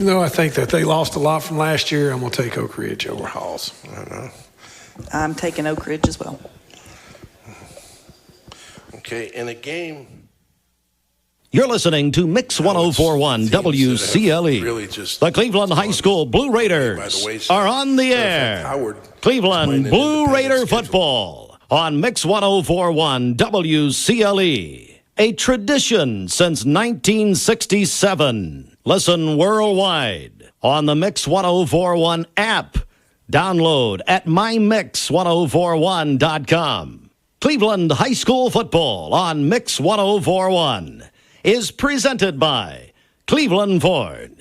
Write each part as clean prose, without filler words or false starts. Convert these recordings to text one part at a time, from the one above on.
I think that they lost a lot from last year. I'm going to take Oak Ridge over Halls. I'm taking Oak Ridge as well. Okay, in a game. You're listening to Mix 1041 WCLE. Really just the Cleveland High School Blue Raiders are on the air. Cleveland Blue Raider football on Mix 1041 WCLE. A tradition since 1967. Listen worldwide on the Mix 1041 app. Download at mymix1041.com. Cleveland High School football on Mix 1041 is presented by Cleveland Ford,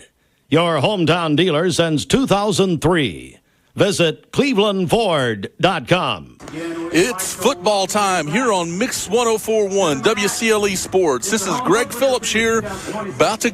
your hometown dealer since 2003. Visit clevelandford.com. It's football time here on Mix 1041 WCLE Sports. This is Greg Phillips here, about to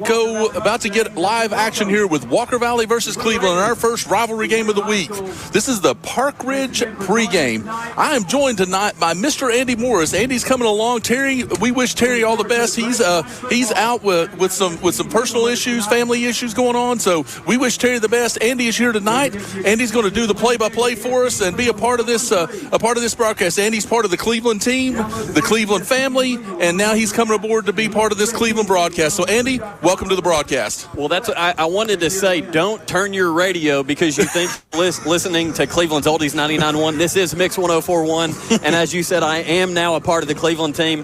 get live action here with Walker Valley versus Cleveland in our first rivalry game of the week. This is the Park Ridge pregame. I am joined tonight by Mr. Andy Morris. Andy's coming along. Terry, we wish Terry all the best. He's out with some personal issues, family issues going on. So we wish Terry the best. Andy is here tonight. Andy's going to do the play-by-play for us and be a part of this broadcast. Andy's part of the Cleveland team, the Cleveland family, and now he's coming aboard to be part of this Cleveland broadcast. So, Andy, welcome to the broadcast. Well, that's what I wanted to say. Don't turn your radio because you think listening to Cleveland's Oldies 99.1. This is Mix 104.1, and as you said, I am now a part of the Cleveland team.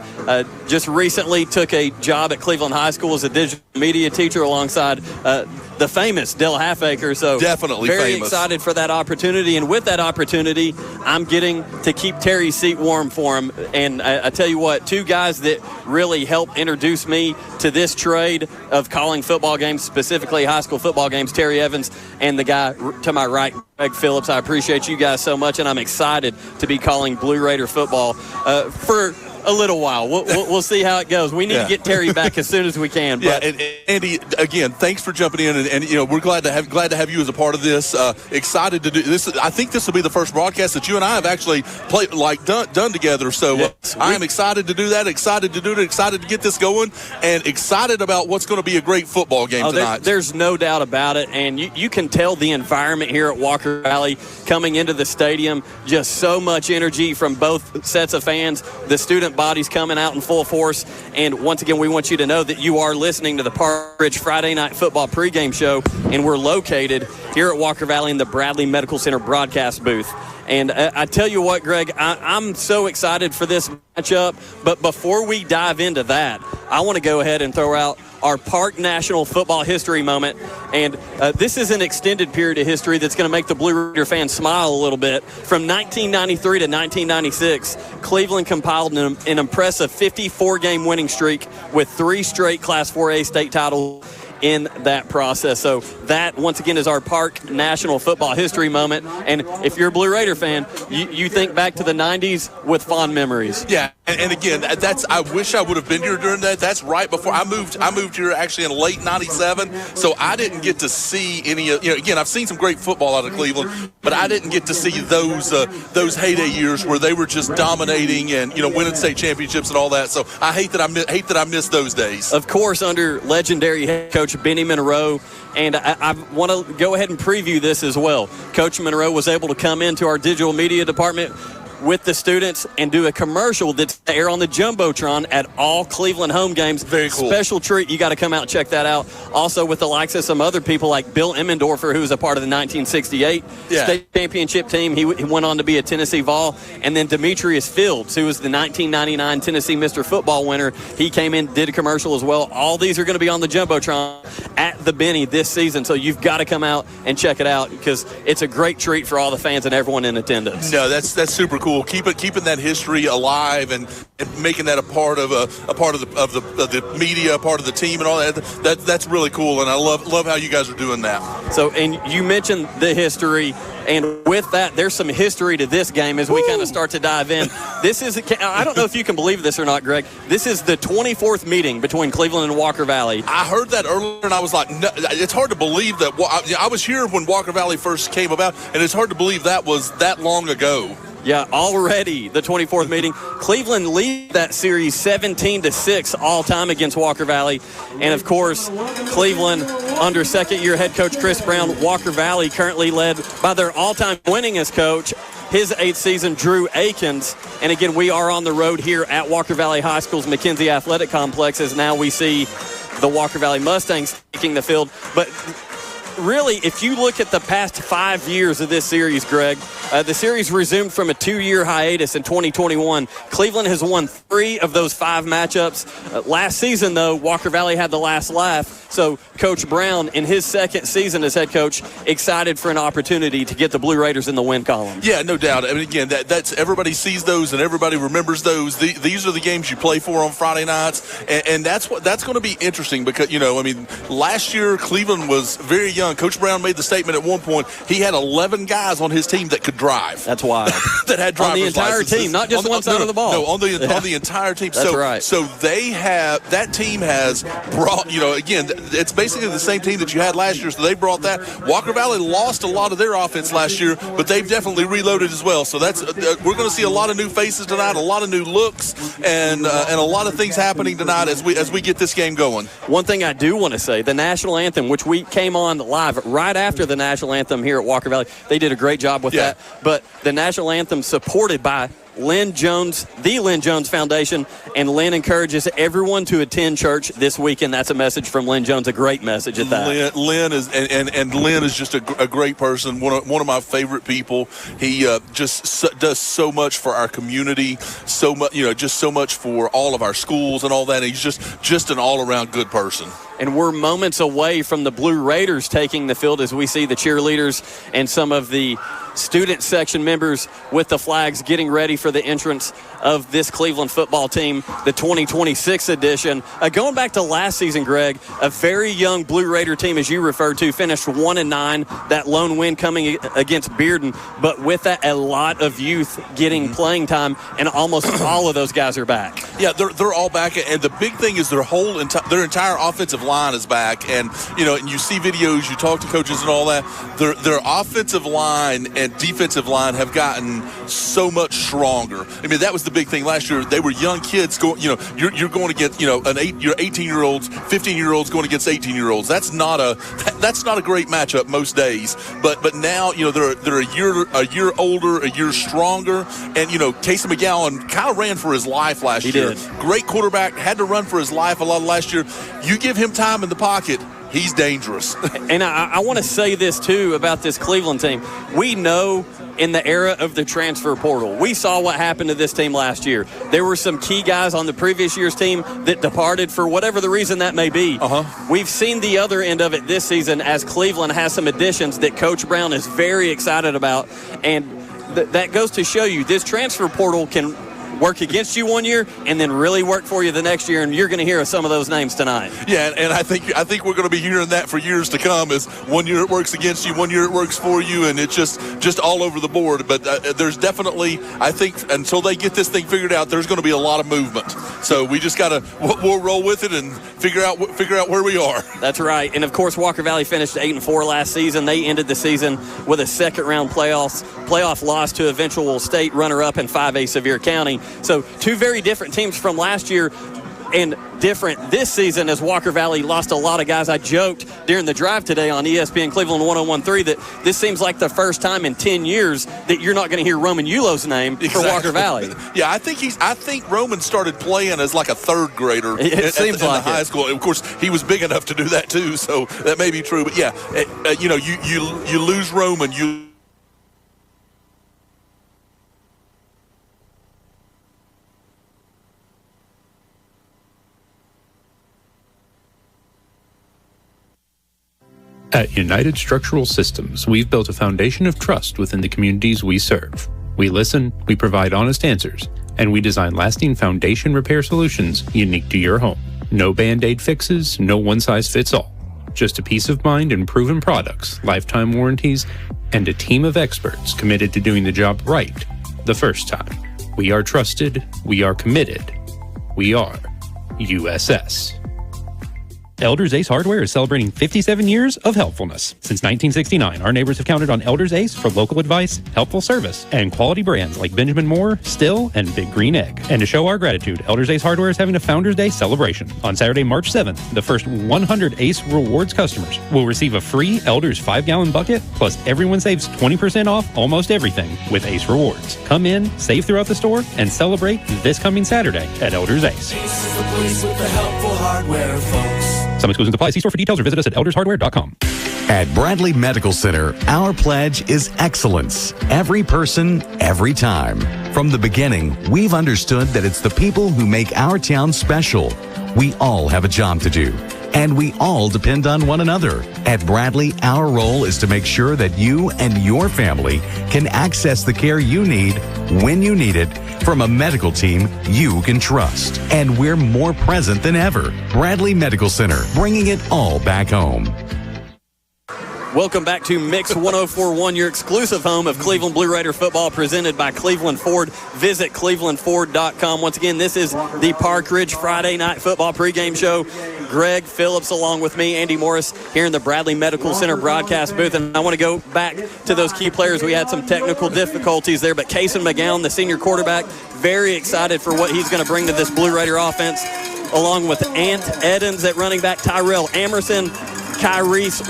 Just recently took a job at Cleveland High School as a digital media teacher alongside the famous Dell Halfacre. So definitely very famous. Excited for that opportunity, and with that opportunity, I'm getting to keep Terry's seat warm for him. And I tell you what, two guys that really helped introduce me to this trade of calling football games, specifically high school football games, Terry Evans and the guy to my right, Greg Phillips. I appreciate you guys so much, and I'm excited to be calling Blue Raider football for a little while. We'll see how it goes. We need to get Terry back as soon as we can. But. Yeah, and Andy, again, thanks for jumping in, and we're glad to have you as a part of this. Excited to do this. I think this will be the first broadcast that you and I have actually done together. So yes, I am excited to do that. Excited to do it. Excited to get this going, and excited about what's going to be a great football game tonight. There's no doubt about it, and you can tell the environment here at Walker Valley coming into the stadium. Just so much energy from both sets of fans. The student bodies coming out in full force, and once again we want you to know that you are listening to the Park Ridge Friday Night Football pregame show, and we're located here at Walker Valley in the Bradley Medical Center broadcast booth. And I tell you what, Greg, I'm so excited for this matchup, but before we dive into that, I want to go ahead and throw out our Park National Football History moment. And this is an extended period of history that's going to make the Blue Raider fans smile a little bit. From 1993 to 1996, Cleveland compiled an impressive 54-game winning streak with 3 straight Class 4A state titles in that process. So that, once again, is our Park National Football History moment. And if you're a Blue Raider fan, you think back to the 90s with fond memories. Yeah, and again, I wish I would have been here during that. That's right before I moved. I moved here actually in late '97, so I didn't get to see any. Again, I've seen some great football out of Cleveland, but I didn't get to see those heyday years where they were just dominating and winning state championships and all that. So I hate that I missed those days. Of course, under legendary head coach Benny Monroe. And I want to go ahead and preview this as well. Coach Monroe was able to come into our digital media department with the students and do a commercial that's air on the Jumbotron at all Cleveland home games. Very cool. Special treat. You got to come out and check that out. Also with the likes of some other people like Bill Emmendorfer, who was a part of the 1968 state championship team. He went on to be a Tennessee Vol. And then Demetrius Fields, who was the 1999 Tennessee Mr. Football winner. He came in, did a commercial as well. All these are going to be on the Jumbotron at the Benny this season. So you've got to come out and check it out because it's a great treat for all the fans and everyone in attendance. No, that's super cool. Keeping that history alive and making that a part of the media, a part of the team, and all that. That's really cool, and I love how you guys are doing that. So, and you mentioned the history, and with that, there's some history to this game as we kind of start to dive in. This is, I don't know if you can believe this or not, Greg. This is the 24th meeting between Cleveland and Walker Valley. I heard that earlier, and I was like, no, it's hard to believe that. I was here when Walker Valley first came about, and it's hard to believe that was that long ago. Yeah, already the 24th meeting. Cleveland leads that series 17-6 all time against Walker Valley. And, of course, Cleveland under second-year head coach Chris Brown. Walker Valley currently led by their all-time winningest coach, his 8th season, Drew Akins. And, again, we are on the road here at Walker Valley High School's McKenzie Athletic Complex as now we see the Walker Valley Mustangs taking the field. But really, if you look at the past 5 years of this series, Greg, the series resumed from a 2-year hiatus in 2021. Cleveland has won 3 of those 5 matchups. Last season, though, Walker Valley had the last laugh. So Coach Brown, in his second season as head coach, excited for an opportunity to get the Blue Raiders in the win column. Yeah, no doubt. I mean, again, that's everybody sees those and everybody remembers those. These are the games you play for on Friday nights, and that's going to be interesting because, last year Cleveland was very young. Coach Brown made the statement at one point he had 11 guys on his team that could drive. That's wild. That had driver's on the entire licenses. Team, not just one side of the ball. No, on the entire team. That's right. So that team has brought, again, it's basically the same team that you had last year, so they brought that. Walker Valley lost a lot of their offense last year, but they've definitely reloaded as well. So that's we're going to see a lot of new faces tonight, a lot of new looks, and a lot of things happening tonight as we get this game going. One thing I do want to say, the national anthem, which we came on live right after the national anthem here at Walker Valley, they did a great job with that. But the national anthem supported by Lynn Jones, the Lynn Jones Foundation, and Lynn encourages everyone to attend church this weekend. That's a message from Lynn Jones, a great message at that. Lynn is and Lynn is just a great person, one of my favorite people. He just does so much for our community, so much, just so much for all of our schools and all that. He's just an all-around good person. And we're moments away from the Blue Raiders taking the field as we see the cheerleaders and some of the student section members with the flags getting ready for the entrance of this Cleveland football team, the 2026 edition. Going back to last season, Greg, a very young Blue Raider team, as you referred to, finished 1-9, that lone win coming against Bearden. But with that, a lot of youth getting playing time, and almost all of those guys are back. Yeah, they're all back, and the big thing is their entire offensive line is back. And and you see videos, you talk to coaches and all that. Their offensive line and defensive line have gotten so much stronger. I mean, that was the big thing last year. They were young kids going. You're going to get your 18-year-olds, 15-year-olds going against 18-year-olds. That's not a great matchup most days. But now they're a year older, a year stronger, and Casey McGowan kind of ran for his life last year. He did. Great quarterback, had to run for his life a lot last year. You give him time in the pocket, he's dangerous. And I want to say this, too, about this Cleveland team. We know in the era of the transfer portal, we saw what happened to this team last year. There were some key guys on the previous year's team that departed for whatever the reason that may be. We've seen the other end of it this season as Cleveland has some additions that Coach Brown is very excited about. And that goes to show you this transfer portal can work against you one year and then really work for you the next year, and you're going to hear some of those names tonight. Yeah, and I think we're going to be hearing that for years to come. Is one year it works against you, one year it works for you, and it's just all over the board. But there's definitely, I think, until they get this thing figured out, there's going to be a lot of movement. So we just got to we'll roll with it and figure out where we are. That's right. And of course, Walker Valley finished 8-4 last season. They ended the season with a second-round playoff loss to eventual state runner-up in 5A Sevier County. So 2 very different teams from last year, and different this season as Walker Valley lost a lot of guys. I joked during the drive today on ESPN Cleveland 101.3 that this seems like the first time in 10 years that you're not going to hear Roman Yulo's name for Walker Valley. Yeah, I think Roman started playing as like a third grader it seems like in high school. And of course, he was big enough to do that too, so that may be true. But yeah, you lose Roman, At United Structural Systems, we've built a foundation of trust within the communities we serve. We listen, we provide honest answers, and we design lasting foundation repair solutions unique to your home. No Band-Aid fixes, no one-size-fits-all. Just a peace of mind and proven products, lifetime warranties, and a team of experts committed to doing the job right the first time. We are trusted, we are committed, we are USS. Elders Ace Hardware is celebrating 57 years of helpfulness. Since 1969, our neighbors have counted on Elders Ace for local advice, helpful service, and quality brands like Benjamin Moore, Still, and Big Green Egg. And to show our gratitude, Elders Ace Hardware is having a Founders Day celebration. On Saturday, March 7th, the first 100 Ace Rewards customers will receive a free Elders 5-gallon bucket, plus everyone saves 20% off almost everything with Ace Rewards. Come in, save throughout the store, and celebrate this coming Saturday at Elders Ace. Ace is the place with the helpful hardware, folks. Some exclusions apply. See store for details or visit us at eldershardware.com. At Bradley Medical Center, our pledge is excellence. Every person, every time. From the beginning, we've understood that it's the people who make our town special. We all have a job to do, and we all depend on one another. At Bradley, our role is to make sure that you and your family can access the care you need when you need it from a medical team you can trust. And we're more present than ever. Bradley Medical Center, bringing it all back home. Welcome back to Mix 104.1, your exclusive home of Cleveland Blue Raider football, presented by Cleveland Ford. Visit clevelandford.com. Once again, this is the Park Ridge Friday Night Football pregame show. Greg Phillips along with me, Andy Morris, here in the Bradley Medical Center broadcast booth. And I want to go back to those key players. We had some technical difficulties there, but Kason McGowan, the senior quarterback, very excited for what he's going to bring to this Blue Raider offense, along with Ant Edens at running back, Tyrell Amerson, Kyrese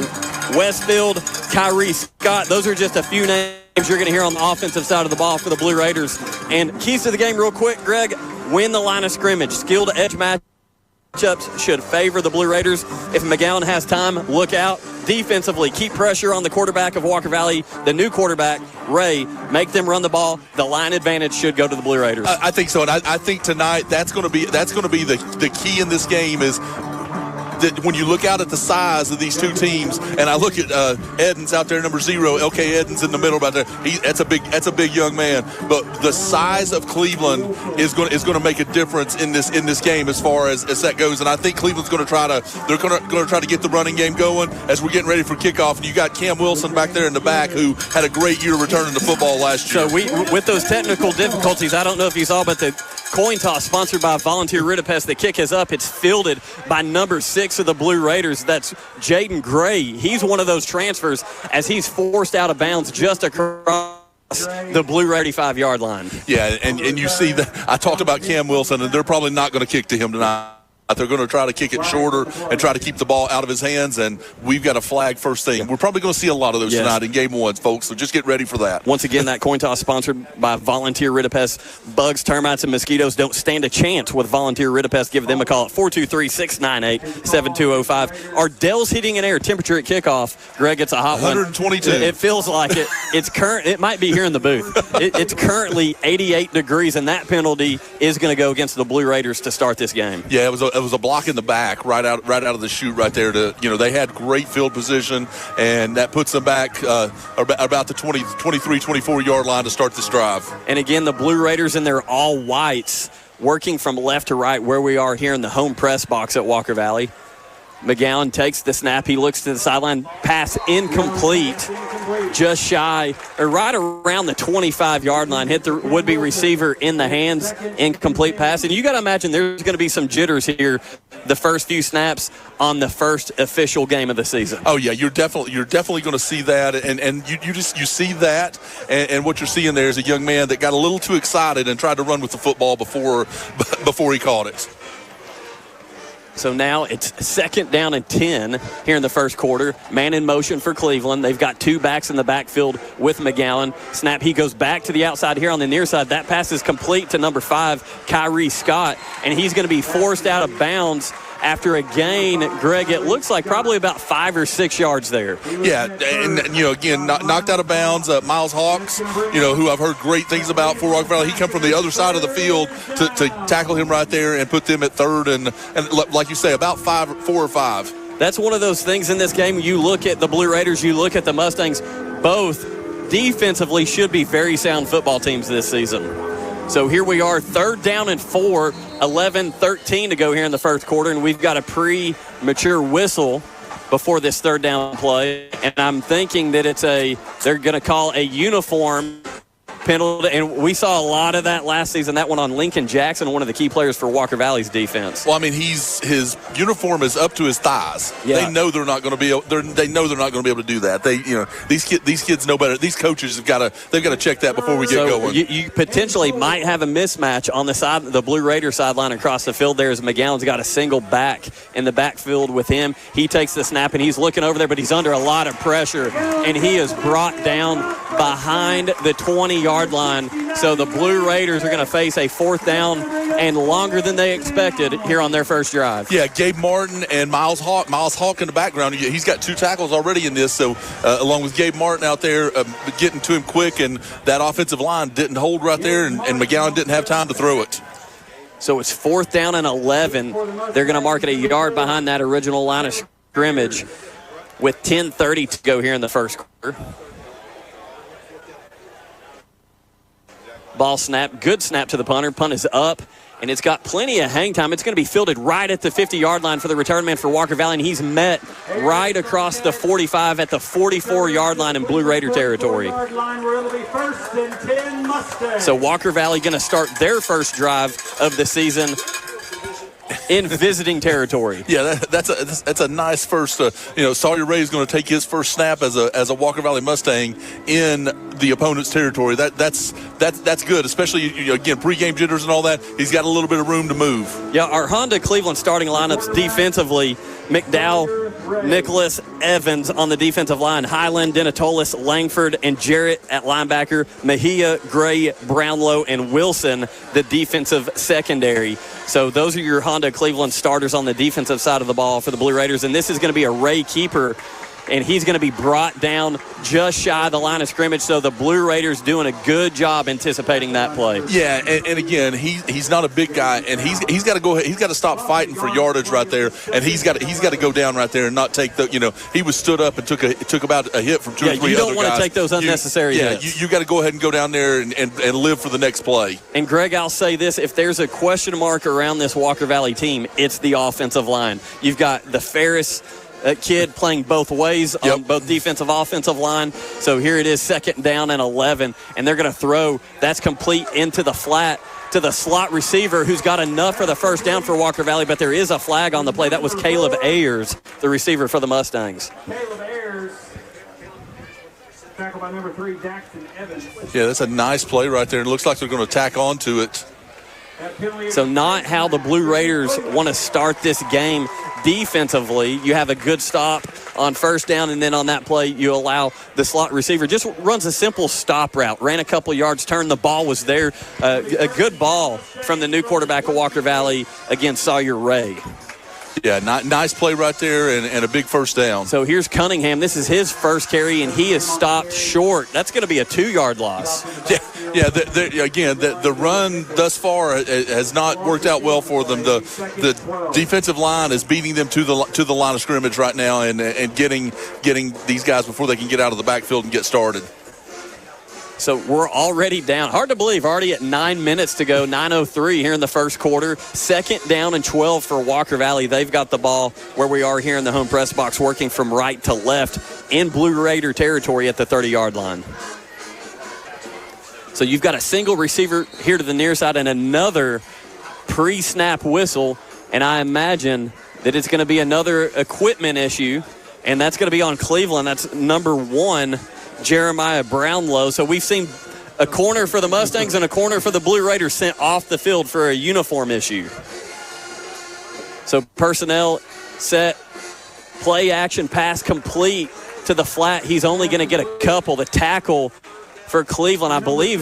Westfield, Kyrie Scott. Those are just a few names you're going to hear on the offensive side of the ball for the Blue Raiders. And keys to the game real quick, Greg, win the line of scrimmage. Skilled edge matchups should favor the Blue Raiders. If McGowan has time, look out. Defensively, keep pressure on the quarterback of Walker Valley, the new quarterback, Ray. Make them run the ball. The line advantage should go to the Blue Raiders. I think so, and I think tonight that's going to be the key in this game is that when you look out at the size of these two teams, and I look at Edens out there, number 0, LK Edens in the middle about there. That's a big young man. But the size of Cleveland is going to make a difference in this game as far as that goes. And I think Cleveland's going to try to get the running game going as we're getting ready for kickoff. And you got Cam Wilson back there in the back, who had a great year returning to football last year. So with those technical difficulties, I don't know if you saw, but the coin toss sponsored by Volunteer Ridipest. The kick is up. It's fielded by number 6 of the Blue Raiders. That's Jaden Gray. He's one of those transfers as he's forced out of bounds just across the Blue Raider 5-yard line. Yeah, and you see that. I talked about Cam Wilson, and they're probably not going to kick to him tonight. They're going to try to kick it shorter and try to keep the ball out of his hands, and we've got a flag first thing. We're probably going to see a lot of those tonight in game 1, folks, so just get ready for that. Once again, that coin toss sponsored by Volunteer Ridipest. Bugs, termites, and mosquitoes don't stand a chance with Volunteer Ridipest. Give them a call at 423-698-7205. Ardell's Heating and Air temperature at kickoff. Greg, it's a hot 122. one. It feels like it. It might be here in the booth. It's currently 88 degrees, and that penalty is going to go against the Blue Raiders to start this game. Yeah, it was a block in the back right out of the chute right there. They had great field position, and that puts them back about the 23, 24-yard line to start this drive. And again, the Blue Raiders in their all whites, working from left to right where we are here in the home press box at Walker Valley. McGowan takes the snap. He looks to the sideline. Pass incomplete. Just shy, or right around the 25-yard line. Hit the would-be receiver in the hands. Incomplete pass. And you got to imagine there's going to be some jitters here the first few snaps on the first official game of the season. Oh, yeah, you're definitely going to see that. And you see that. And what you're seeing there is a young man that got a little too excited and tried to run with the football before he caught it. So now it's 2nd down and 10 here in the first quarter. Man in motion for Cleveland. They've got 2 backs in the backfield with McGowan. Snap, he goes back to the outside here on the near side. That pass is complete to number 5, Kyrie Scott, and he's going to be forced out of bounds after a gain. Greg, it looks like probably about 5 or 6 yards there. Yeah, and again, knocked out of bounds. Miles Hawks, who I've heard great things about for Walker Valley. He come from the other side of the field to tackle him right there and put them at 3rd and like you say, about 4 or 5. That's one of those things in this game. You look at the Blue Raiders, you look at the Mustangs, both defensively should be very sound football teams this season. So here we are, 3rd down and 4, 11-13 to go here in the first quarter, and we've got a premature whistle before this 3rd down play, and I'm thinking that they're going to call a uniform penalty. And we saw a lot of that last season. That one on Lincoln Jackson, one of the key players for Walker Valley's defense. Well, I mean, his uniform is up to his thighs. Yeah. They know they're not going to be able. They know they're not going to be able to do that. These kids know better. These coaches they've got to check that before we get going. You potentially might have a mismatch on the Blue Raider sideline across the field. There as McGowan's got a single back in the backfield with him. He takes the snap and he's looking over there, but he's under a lot of pressure, and he is brought down behind the 20-yard line. So the Blue Raiders are going to face a 4th down and longer than they expected here on their first drive. Yeah, Gabe Martin and Miles Hawk. Miles Hawk in the background. He's got 2 tackles already in this. So along with Gabe Martin out there getting to him quick, and that offensive line didn't hold right there, and McGowan didn't have time to throw it. So it's 4th down and 11. They're going to mark it a yard behind that original line of scrimmage with 10:30 to go here in the first quarter. Ball snap, good snap to the punter. Punt is up, and it's got plenty of hang time. It's going to be fielded right at the 50-yard line for the return man for Walker Valley, and he's met right across the 45 at the 44-yard line in Blue Raider territory. So Walker Valley going to start their first drive of the season in visiting territory. Yeah, that's a nice first. Sawyer Ray is going to take his first snap as a Walker Valley Mustang in the opponent's territory. That's good, especially again pregame jitters and all that. He's got a little bit of room to move. Yeah, our Honda Cleveland starting lineups defensively: McDowell, Nicholas, Evans on the defensive line, Highland, Denatolis, Langford, and Jarrett at linebacker, Mejia, Gray, Brownlow, and Wilson the defensive secondary. So those are your Honda Cleveland starters on the defensive side of the ball for the Blue Raiders, and this is going to be a Ray keeper, and he's going to be brought down just shy of the line of scrimmage. So the Blue Raiders doing a good job anticipating that play. Yeah, and again, he's not a big guy, and he's got to go. He's got to stop fighting for yardage right there, and he's got to go down right there and not take the. He was stood up and took about a hit from 2 or 3 other guys. You don't want to take those unnecessary hits. You got to go ahead and go down there and live for the next play. And Greg, I'll say this: if there's a question mark around this Walker Valley team, it's the offensive line. You've got the Ferris kid playing both ways on both defensive offensive line. So here it is, 2nd down and 11, and they're going to throw. That's complete into the flat to the slot receiver, who's got enough for the first down for Walker Valley, but there is a flag on the play. That was Caleb Ayers, the receiver for the Mustangs. Caleb Ayers, tackled by number 3, Daxton Evans. Yeah, that's a nice play right there. It looks like they're going to tack on to it. So not how the Blue Raiders want to start this game defensively. You have a good stop on first down, and then on that play you allow the slot receiver. Just runs a simple stop route, ran a couple yards, turned the ball, was there. A good ball from the new quarterback of Walker Valley against Sawyer Ray. Yeah, nice play right there and a big first down. So here's Cunningham. This is his first carry, and he is stopped short. That's going to be a 2-yard loss. Yeah. Again, the run thus far has not worked out well for them. The defensive line is beating them to the line of scrimmage right now and getting these guys before they can get out of the backfield and get started. So we're already down. Hard to believe, already at 9 minutes to go, 9:03 here in the first quarter. 2nd down and 12 for Walker Valley. They've got the ball where we are here in the home press box, working from right to left in Blue Raider territory at the 30-yard line. So you've got a single receiver here to the near side and another pre-snap whistle, and I imagine that it's going to be another equipment issue, and that's going to be on Cleveland. That's number 1, Jeremiah Brownlow. So we've seen a corner for the Mustangs and a corner for the Blue Raiders sent off the field for a uniform issue. So personnel set, play action, pass complete to the flat. He's only going to get a couple. The tackle for Cleveland, I believe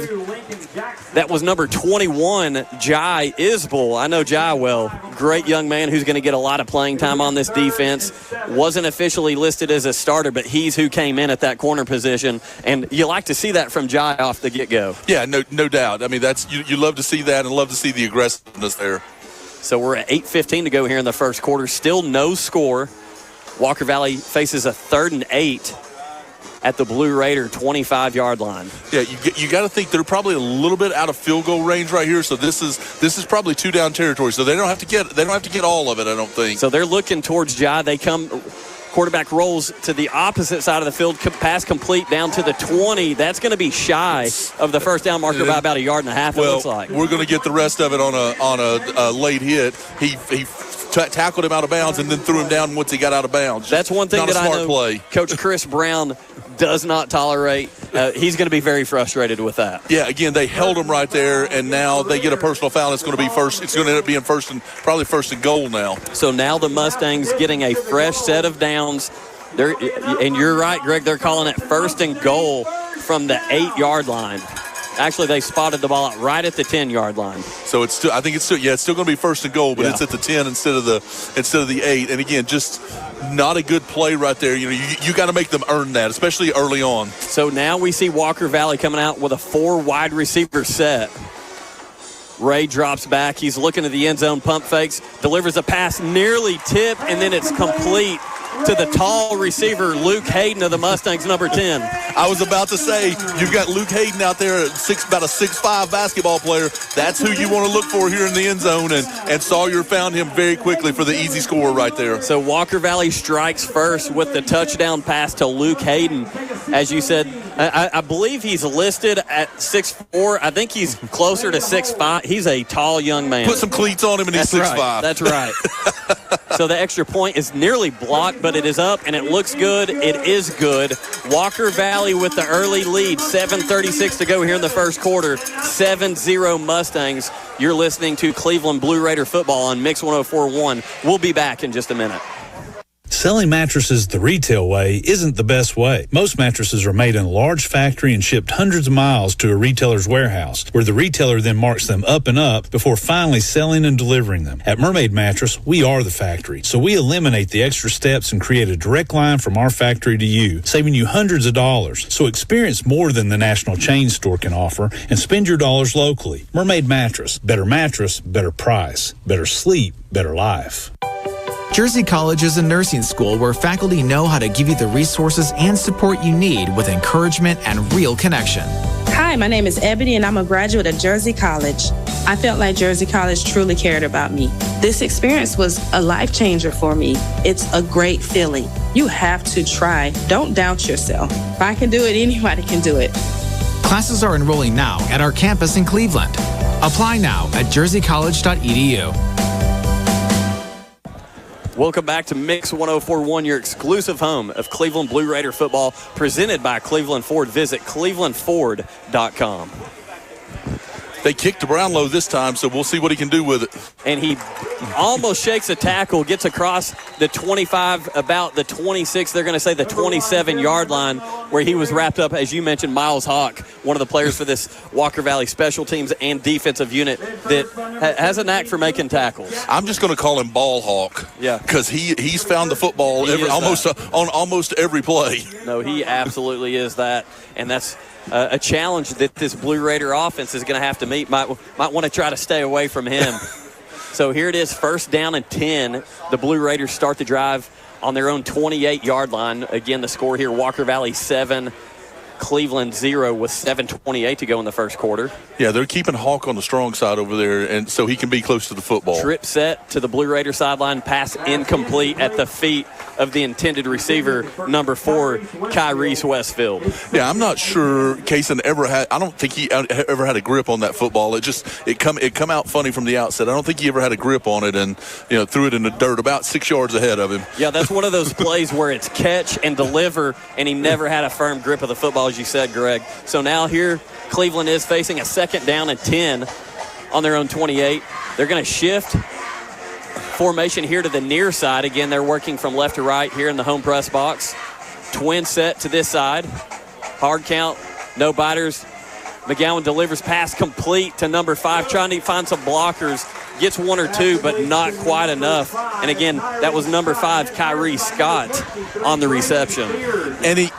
that was number 21, Jai Isbell. I know Jai well. Great young man who's going to get a lot of playing time on this defense. Wasn't officially listed as a starter, but he's who came in at that corner position. And you like to see that from Jai off the get-go. Yeah, no doubt. I mean, that's you love to see that and love to see the aggressiveness there. So we're at 8:15 to go here in the first quarter. Still no score. Walker Valley faces a 3rd and 8 at the Blue Raider 25-yard line. Yeah, you got to think they're probably a little bit out of field goal range right here. So this is probably 2-down territory. So they don't have to get all of it, I don't think. So they're looking towards Jai. Of Quarterback rolls to the opposite side of the field, pass complete down to the 20. That's going to be shy of the first down marker by about a yard and a half, it looks like. We're going to get the rest of it on a late hit. He tackled him out of bounds and then threw him down once he got out of bounds. That's one thing Not that a I smart know play. Coach Chris Brown does not tolerate. He's going to be very frustrated with that. Yeah, again, they held him right there, and now they get a personal foul. It's going to be first. It's going to end up being probably first and goal now. So now the Mustangs getting a fresh set of downs. And you're right, Greg. They're calling it first and goal from the 8-yard line. Actually, they spotted the ball out right at the 10-yard line. So it's still, I think it's still going to be first and goal, but it's at the 10 instead of the 8. And again, just not a good play right there. You got to make them earn that, especially early on. So now we see Walker Valley coming out with a 4 wide receiver set. Ray drops back. He's looking at the end zone, pump fakes, delivers a pass nearly tipped, and then it's complete to the tall receiver, Luke Hayden of the Mustangs, number 10. I was about to say, you've got Luke Hayden out there, about a 6'5" basketball player. That's who you want to look for here in the end zone, and Sawyer found him very quickly for the easy score right there. So Walker Valley strikes first with the touchdown pass to Luke Hayden. As you said, I believe he's listed at 6'4". I think he's closer to 6'5". He's a tall young man. Put some cleats on him, and he's 6'5". That's right. So the extra point is nearly blocked, but it is up, and it looks good. It is good. Walker Valley with the early lead. 7:36 to go here in the first quarter. 7-0 Mustangs. You're listening to Cleveland Blue Raider football on Mix 104.1. We'll be back in just a minute. Selling mattresses the retail way isn't the best way. Most mattresses are made in a large factory and shipped hundreds of miles to a retailer's warehouse, where the retailer then marks them up and up before finally selling and delivering them. At Mermaid Mattress, we are the factory, so we eliminate the extra steps and create a direct line from our factory to you, saving you hundreds of dollars. So experience more than the national chain store can offer and spend your dollars locally. Mermaid Mattress. Better mattress, better price, better sleep, better life. Jersey College is a nursing school where faculty know how to give you the resources and support you need with encouragement and real connection. Hi, my name is Ebony and I'm a graduate of Jersey College. I felt like Jersey College truly cared about me. This experience was a life changer for me. It's a great feeling. You have to try. Don't doubt yourself. If I can do it, anybody can do it. Classes are enrolling now at our campus in Cleveland. Apply now at jerseycollege.edu. Welcome back to Mix 104.1, your exclusive home of Cleveland Blue Raider football, presented by Cleveland Ford. Visit clevelandford.com. They kicked to Brownlow this time, so we'll see what he can do with it. And he almost shakes a tackle, gets across the 25, about the 26, they're going to say the 27-yard line, where he was wrapped up, as you mentioned, Miles Hawk, one of the players for this Walker Valley special teams and defensive unit that has a knack for making tackles. I'm just going to call him Ball Hawk. Yeah. Because he's found the football on almost every play. No, he absolutely is that. And that's a challenge that this Blue Raider offense is going to have to meet. Might want to try to stay away from him. So here it is, first down and 10. The Blue Raiders start the drive on their own 28-yard line. Again, the score here, Walker Valley 7, Cleveland 0 with 7:28 to go in the first quarter. Yeah, they're keeping Hawk on the strong side over there, and so he can be close to the football. Trip set to the Blue Raider sideline, pass incomplete at the feet of the intended receiver, number 4, Kyrese Westfield. Yeah, I'm not sure Kaysen I don't think he ever had a grip on that football. It come out funny from the outset. I don't think he ever had a grip on it, and threw it in the dirt about 6 yards ahead of him. Yeah, that's one of those plays where it's catch and deliver, and he never had a firm grip of the football, as you said, Greg. So now here, Cleveland is facing a second down and 10 on their own 28. They're going to shift formation here to the near side. Again, they're working from left to right here in the home press box. Twin set to this side. Hard count, no biters. McGowan delivers pass complete to number 5, trying to find some blockers. Gets 1 or 2, but not quite enough. And again, that was number 5, Kyrie Scott, on the reception. And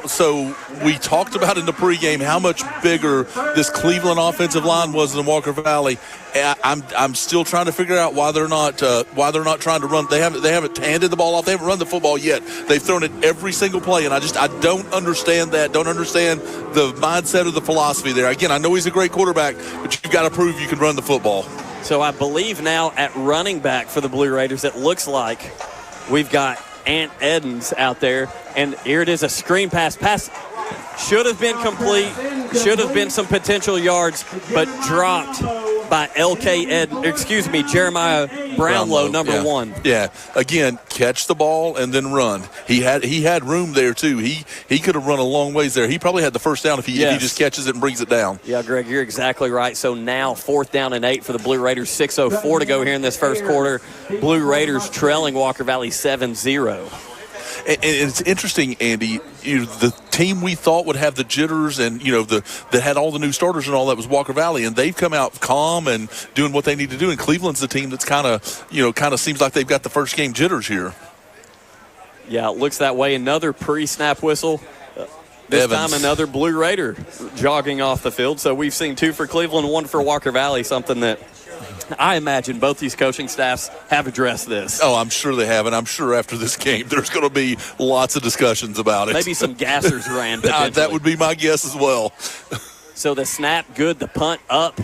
so we talked about in the pregame how much bigger this Cleveland offensive line was than Walker Valley. I'm still trying to figure out why they're not trying to run. They haven't handed the ball off. They haven't run the football yet. They've thrown it every single play, and I don't understand that. Don't understand the mindset or the philosophy there. Again, I know he's a great quarterback, but you've got to prove you can run the football. So I believe now at running back for the Blue Raiders, it looks like we've got Ant Edens out there. And here it is, a screen pass. Pass should have been complete, should have been some potential yards, but dropped by Jeremiah Brownlow, number 1. Yeah, again, catch the ball and then run. He had room there too. He could have run a long ways there. He probably had the first down if he just catches it and brings it down. Yeah, Greg, you're exactly right. So now 4th down and 8 for the Blue Raiders. 6:04 to go here in this first quarter. Blue Raiders trailing Walker Valley 7-0. And it's interesting, Andy, the team we thought would have the jitters and, that had all the new starters and all that was Walker Valley, and they've come out calm and doing what they need to do. And Cleveland's the team that's kind of seems like they've got the first game jitters here. Yeah, it looks that way. Another pre-snap whistle. This Evans. time another Blue Raider jogging off the field. So we've seen 2 for Cleveland, 1 for Walker Valley, something that I imagine both these coaching staffs have addressed this. Oh, I'm sure they have, and I'm sure after this game there's going to be lots of discussions about it. Maybe some gassers ran. That would be my guess as well. So the snap good, the punt up.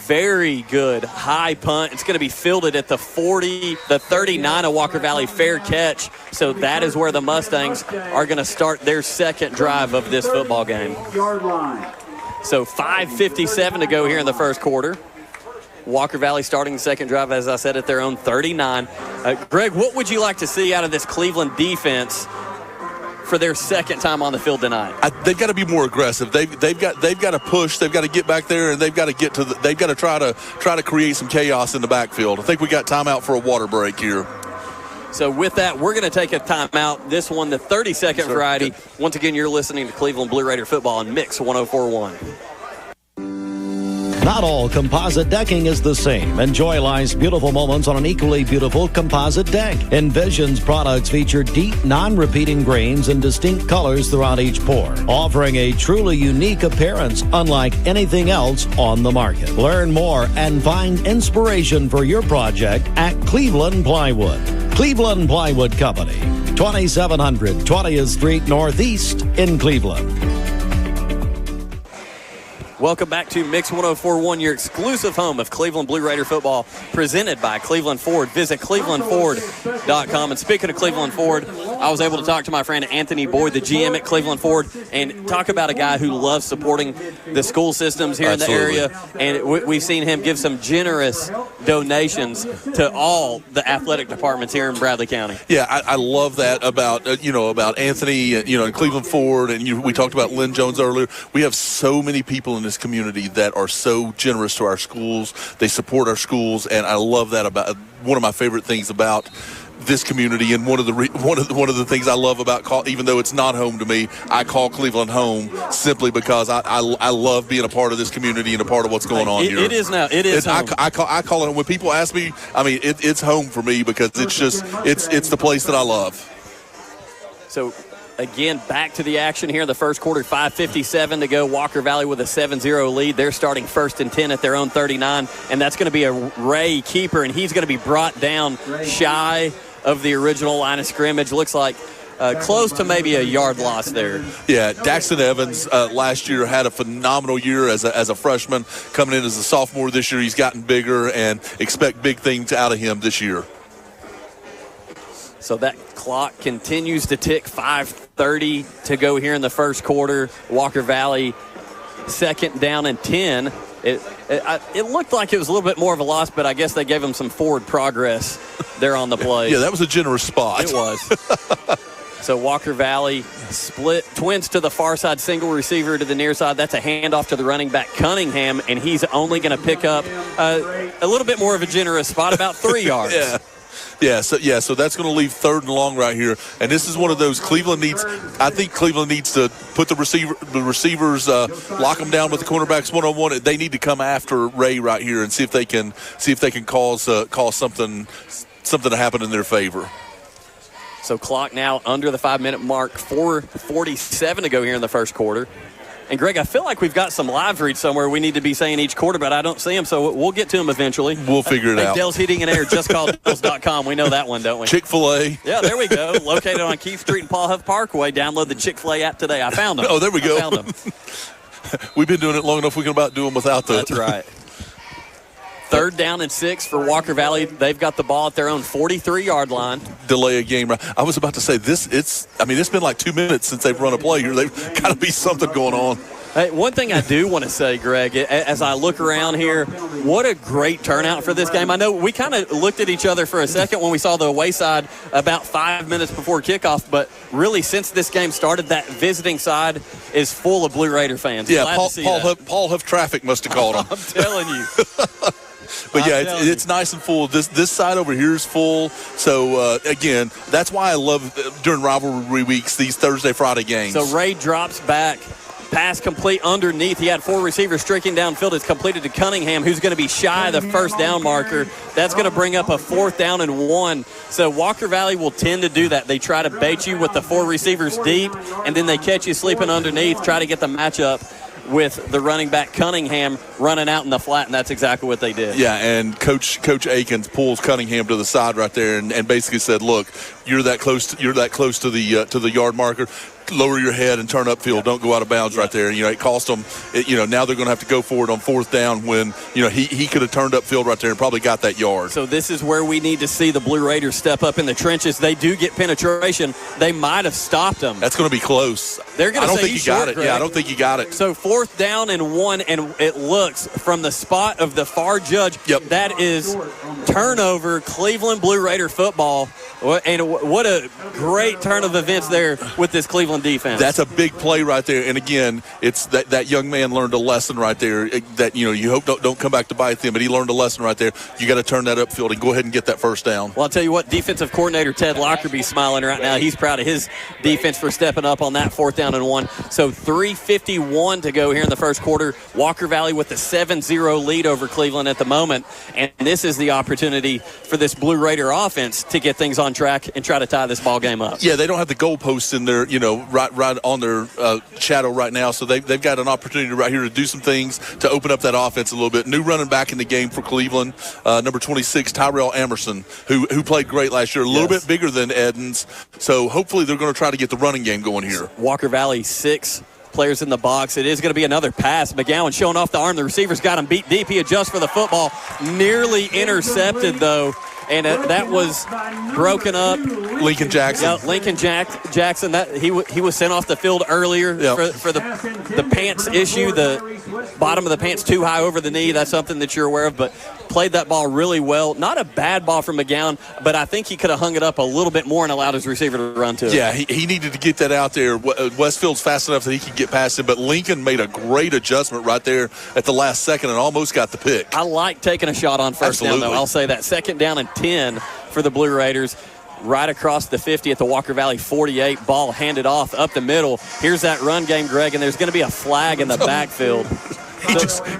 Very good high punt. It's going to be fielded at the 40, the 39 of Walker Valley, fair catch. So that is where the Mustangs are going to start their second drive of this football game. So 5:57 to go here in the first quarter. Walker Valley starting the second drive, as I said, at their own 39. Greg, what would you like to see out of this Cleveland defense for their second time on the field tonight? They've got to be more aggressive. They've got to push. They've got to get back there, and they've got to get to they've got to try to create some chaos in the backfield. I think we got timeout for a water break here. So with that, we're going to take a timeout. This one, the 30-second variety. Once again, you're listening to Cleveland Blue Raider football on Mix 104.1. Not all composite decking is the same. Enjoy life's beautiful moments on an equally beautiful composite deck. Envision's products feature deep, non-repeating grains and distinct colors throughout each pour, offering a truly unique appearance unlike anything else on the market. Learn more and find inspiration for your project at Cleveland Plywood. Cleveland Plywood Company, 2700 20th Street Northeast in Cleveland. Welcome back to Mix 104.1, your exclusive home of Cleveland Blue Raider football, presented by Cleveland Ford. Visit clevelandford.com. And speaking of Cleveland Ford, I was able to talk to my friend Anthony Boyd, the GM at Cleveland Ford, and talk about a guy who loves supporting the school systems here in the area. And we've seen him give some generous donations to all the athletic departments here in Bradley County. Yeah, I love that about Anthony, and Cleveland Ford, and we talked about Lynn Jones earlier. We have so many people in this community that are so generous to our schools. They support our schools, and I love that about one of my favorite things about this community, and one of the things I love about even though it's not home to me, I call Cleveland home simply because I love being a part of this community and a part of what's going on here. It is now. It is. I call it, when people ask me, it's home for me because it's just it's the place that I love. So again, back to the action here in the first quarter. 5:57 to go. Walker Valley with a 7-0 lead. They're starting 1st and 10 at their own 39, and that's going to be a Ray keeper, and he's going to be brought down shy of the original line of scrimmage. Looks like close to maybe a yard loss there. Yeah, Daxton Evans last year had a phenomenal year as a freshman. Coming in as a sophomore this year, he's gotten bigger, and expect big things out of him this year. So that clock continues to tick. 5:30 to go here in the first quarter. Walker Valley 2nd down and 10. It looked like it was a little bit more of a loss, but I guess they gave them some forward progress there on the play. Yeah, that was a generous spot. It was. So Walker Valley split, twins to the far side, single receiver to the near side. That's a handoff to the running back, Cunningham, and he's only going to pick up a little bit more of a generous spot, about 3 yards. So that's going to leave 3rd and long right here. And this is one of those I think Cleveland needs to put the receivers, lock them down with the cornerbacks one-on-one. They need to come after Ray right here and see if they can cause something to happen in their favor. So clock now under the 5-minute mark, 4:47 to go here in the first quarter. And, Greg, I feel like we've got some live reads somewhere we need to be saying each quarter, but I don't see them, so we'll get to them eventually. We'll figure it out. Dell's Heating and Air, just called Dells.com. We know that one, don't we? Chick-fil-A. Yeah, there we go. Located on Keith Street and Paul Huff Parkway. Download the Chick-fil-A app today. I found them. Oh, there we go. I found them. We've been doing it long enough we can about do them without the. That's right. 3rd down and 6 for Walker Valley. They've got the ball at their own 43-yard line. Delay a game. I was about to say this. It's been like 2 minutes since they've run a play here. They've got to be something going on. Hey, one thing I do want to say, Greg, as I look around here, what a great turnout for this game. I know we kind of looked at each other for a second when we saw the away side about 5 minutes before kickoff, but really since this game started, that visiting side is full of Blue Raider fans. Yeah, Paul Huff traffic must have called them. I'm telling you. But yeah, it's nice and full. This side over here is full. So, again, that's why I love during rivalry weeks these Thursday, Friday games. So Ray drops back. Pass complete underneath. He had 4 receivers streaking downfield. It's completed to Cunningham, who's going to be shy of the first down marker. That's going to bring up a 4th down and 1. So Walker Valley will tend to do that. They try to bait you with the 4 receivers deep, and then they catch you sleeping underneath, try to get the matchup with the running back Cunningham running out in the flat, and that's exactly what they did. Yeah, and Coach Akins pulls Cunningham to the side right there and basically said, look, you're that close to the yard marker. Lower your head and turn upfield. Don't go out of bounds right there. It cost them. Now they're going to have to go for it on 4th down when he could have turned upfield right there and probably got that yard. So this is where we need to see the Blue Raiders step up in the trenches. They do get penetration. They might have stopped them. That's going to be close. They're going to say I don't think you got it. Yeah, I don't think you got it. So 4th down and 1, and it looks from the spot of the far judge. Yep. That is turnover. Cleveland Blue Raider football. And what a great turn of events there with this Cleveland defense. That's a big play right there. And again, it's that young man learned a lesson right there that you hope don't come back to bite them, but he learned a lesson right there. You got to turn that upfield and go ahead and get that first down. Well, I'll tell you what, defensive coordinator Ted Lockerby's smiling right now. He's proud of his defense for stepping up on that 4th down and 1. So 3:51 to go here in the first quarter. Walker Valley with a 7-0 lead over Cleveland at the moment. And this is the opportunity for this Blue Raider offense to get things on track and try to tie this ball game up. Yeah, they don't have the goalposts in their, right on their shadow right now, so they've got an opportunity right here to do some things to open up that offense a little bit. New running back in the game for Cleveland, number 26, Tyrell Emerson, who played great last year, a little bit bigger than Edens. So hopefully they're going to try to get the running game going here. Walker Valley, 6 players in the box. It is going to be another pass. McGowan showing off the arm. The receivers got him beat deep. He adjusts for the football. Nearly intercepted, though. And that was broken up. Lincoln Jackson. Yeah, Lincoln Jackson. That he was sent off the field earlier for the pants issue. The bottom of the pants too high over the knee. That's something that you're aware of. But played that ball really well. Not a bad ball from McGowan, but I think he could have hung it up a little bit more and allowed his receiver to run to it. Yeah, he needed to get that out there. Westfield's fast enough that he could get past him, but Lincoln made a great adjustment right there at the last second and almost got the pick. I like taking a shot on first down, though. I'll say that. 2nd down and 10 for the Blue Raiders. Right across the 50 at the Walker Valley 48. Ball handed off up the middle. Here's that run game, Greg, and there's going to be a flag in the backfield.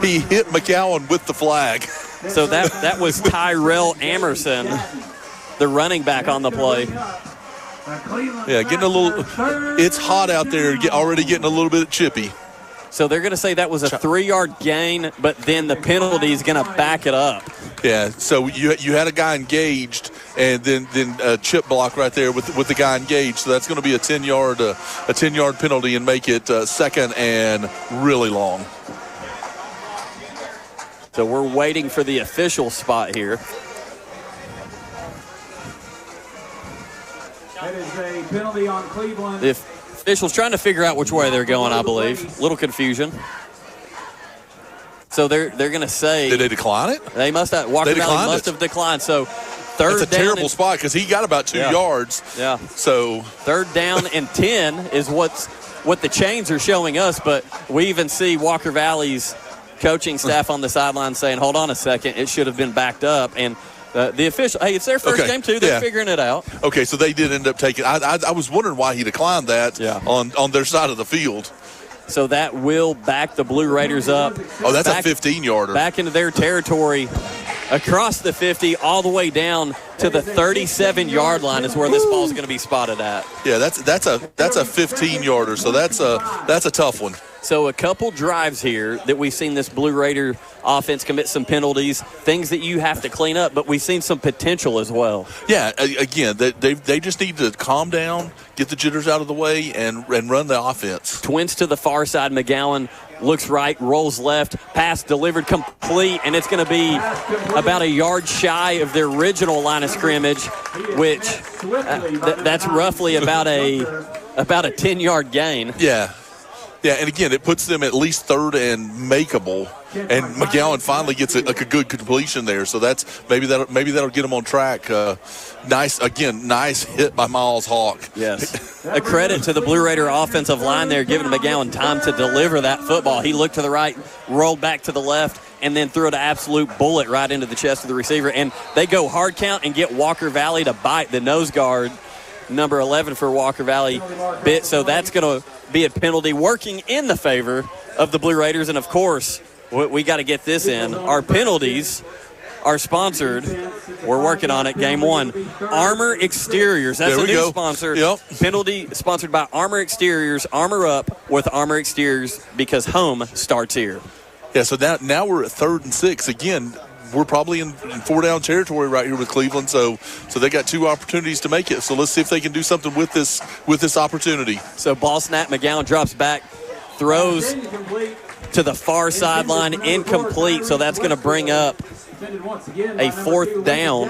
He hit McGowan with the flag. So that was Tyrell Emerson, the running back on the play. Yeah, getting a little – it's hot out there, already getting a little bit chippy. So they're going to say that was a 3-yard gain, but then the penalty is going to back it up. Yeah, so you had a guy engaged, and then a chip block right there with the guy engaged. So that's going to be a 10-yard penalty and make it 2nd and really long. So we're waiting for the official spot here. That is a penalty on Cleveland. The officials trying to figure out which way they're going, I believe. A little confusion. So they're going to say. Did they decline it? They must have. Walker Valley must have declined. So 3rd down. That's a terrible spot because he got about 2 yards. Yeah. So 3rd down and 10 is what the chains are showing us, but we even see Walker Valley's coaching staff on the sideline saying, hold on a second, it should have been backed up. And the official, hey, it's their first game too. They're figuring it out. Okay, so they did end up taking. I was wondering why he declined that on their side of the field. So that will back the Blue Raiders up. Oh, that's a 15-yarder. Back into their territory across the 50 all the way down to the 37-yard line is where this ball's going to be spotted at. Yeah, that's a 15-yarder, so that's a tough one. So a couple drives here that we've seen this Blue Raider offense commit some penalties, things that you have to clean up, but we've seen some potential as well. Yeah, again, they just need to calm down, get the jitters out of the way, and run the offense. Twins to the far side. McGowan looks right, rolls left, pass delivered complete, and it's going to be about a yard shy of their original line of scrimmage, which that's roughly about a 10-yard gain. Yeah, and again, it puts them at least third and makeable, and McGowan finally gets a good completion there. So that's maybe that'll get them on track. Nice hit by Miles Hawk. Yes, a credit to the Blue Raider offensive line there, giving McGowan time to deliver that football. He looked to the right, rolled back to the left, and then threw an absolute bullet right into the chest of the receiver. And they go hard count and get Walker Valley to bite the nose guard, number 11 for Walker Valley bit. So that's going to be a penalty working in the favor of the Blue Raiders. And, of course, we got to get this in. Our penalties are sponsored. We're working on it. Game one. Armor Exteriors. That's a new sponsor. Yep. Penalty sponsored by Armor Exteriors. Armor up with Armor Exteriors because home starts here. Yeah, so now we're at 3rd and 6. Again, we're probably in 4-down territory right here with Cleveland, so they got 2 opportunities to make it. So let's see if they can do something with this opportunity. So ball snap, McGowan drops back, throws to the far sideline, incomplete. So that's going to bring up a 4th down.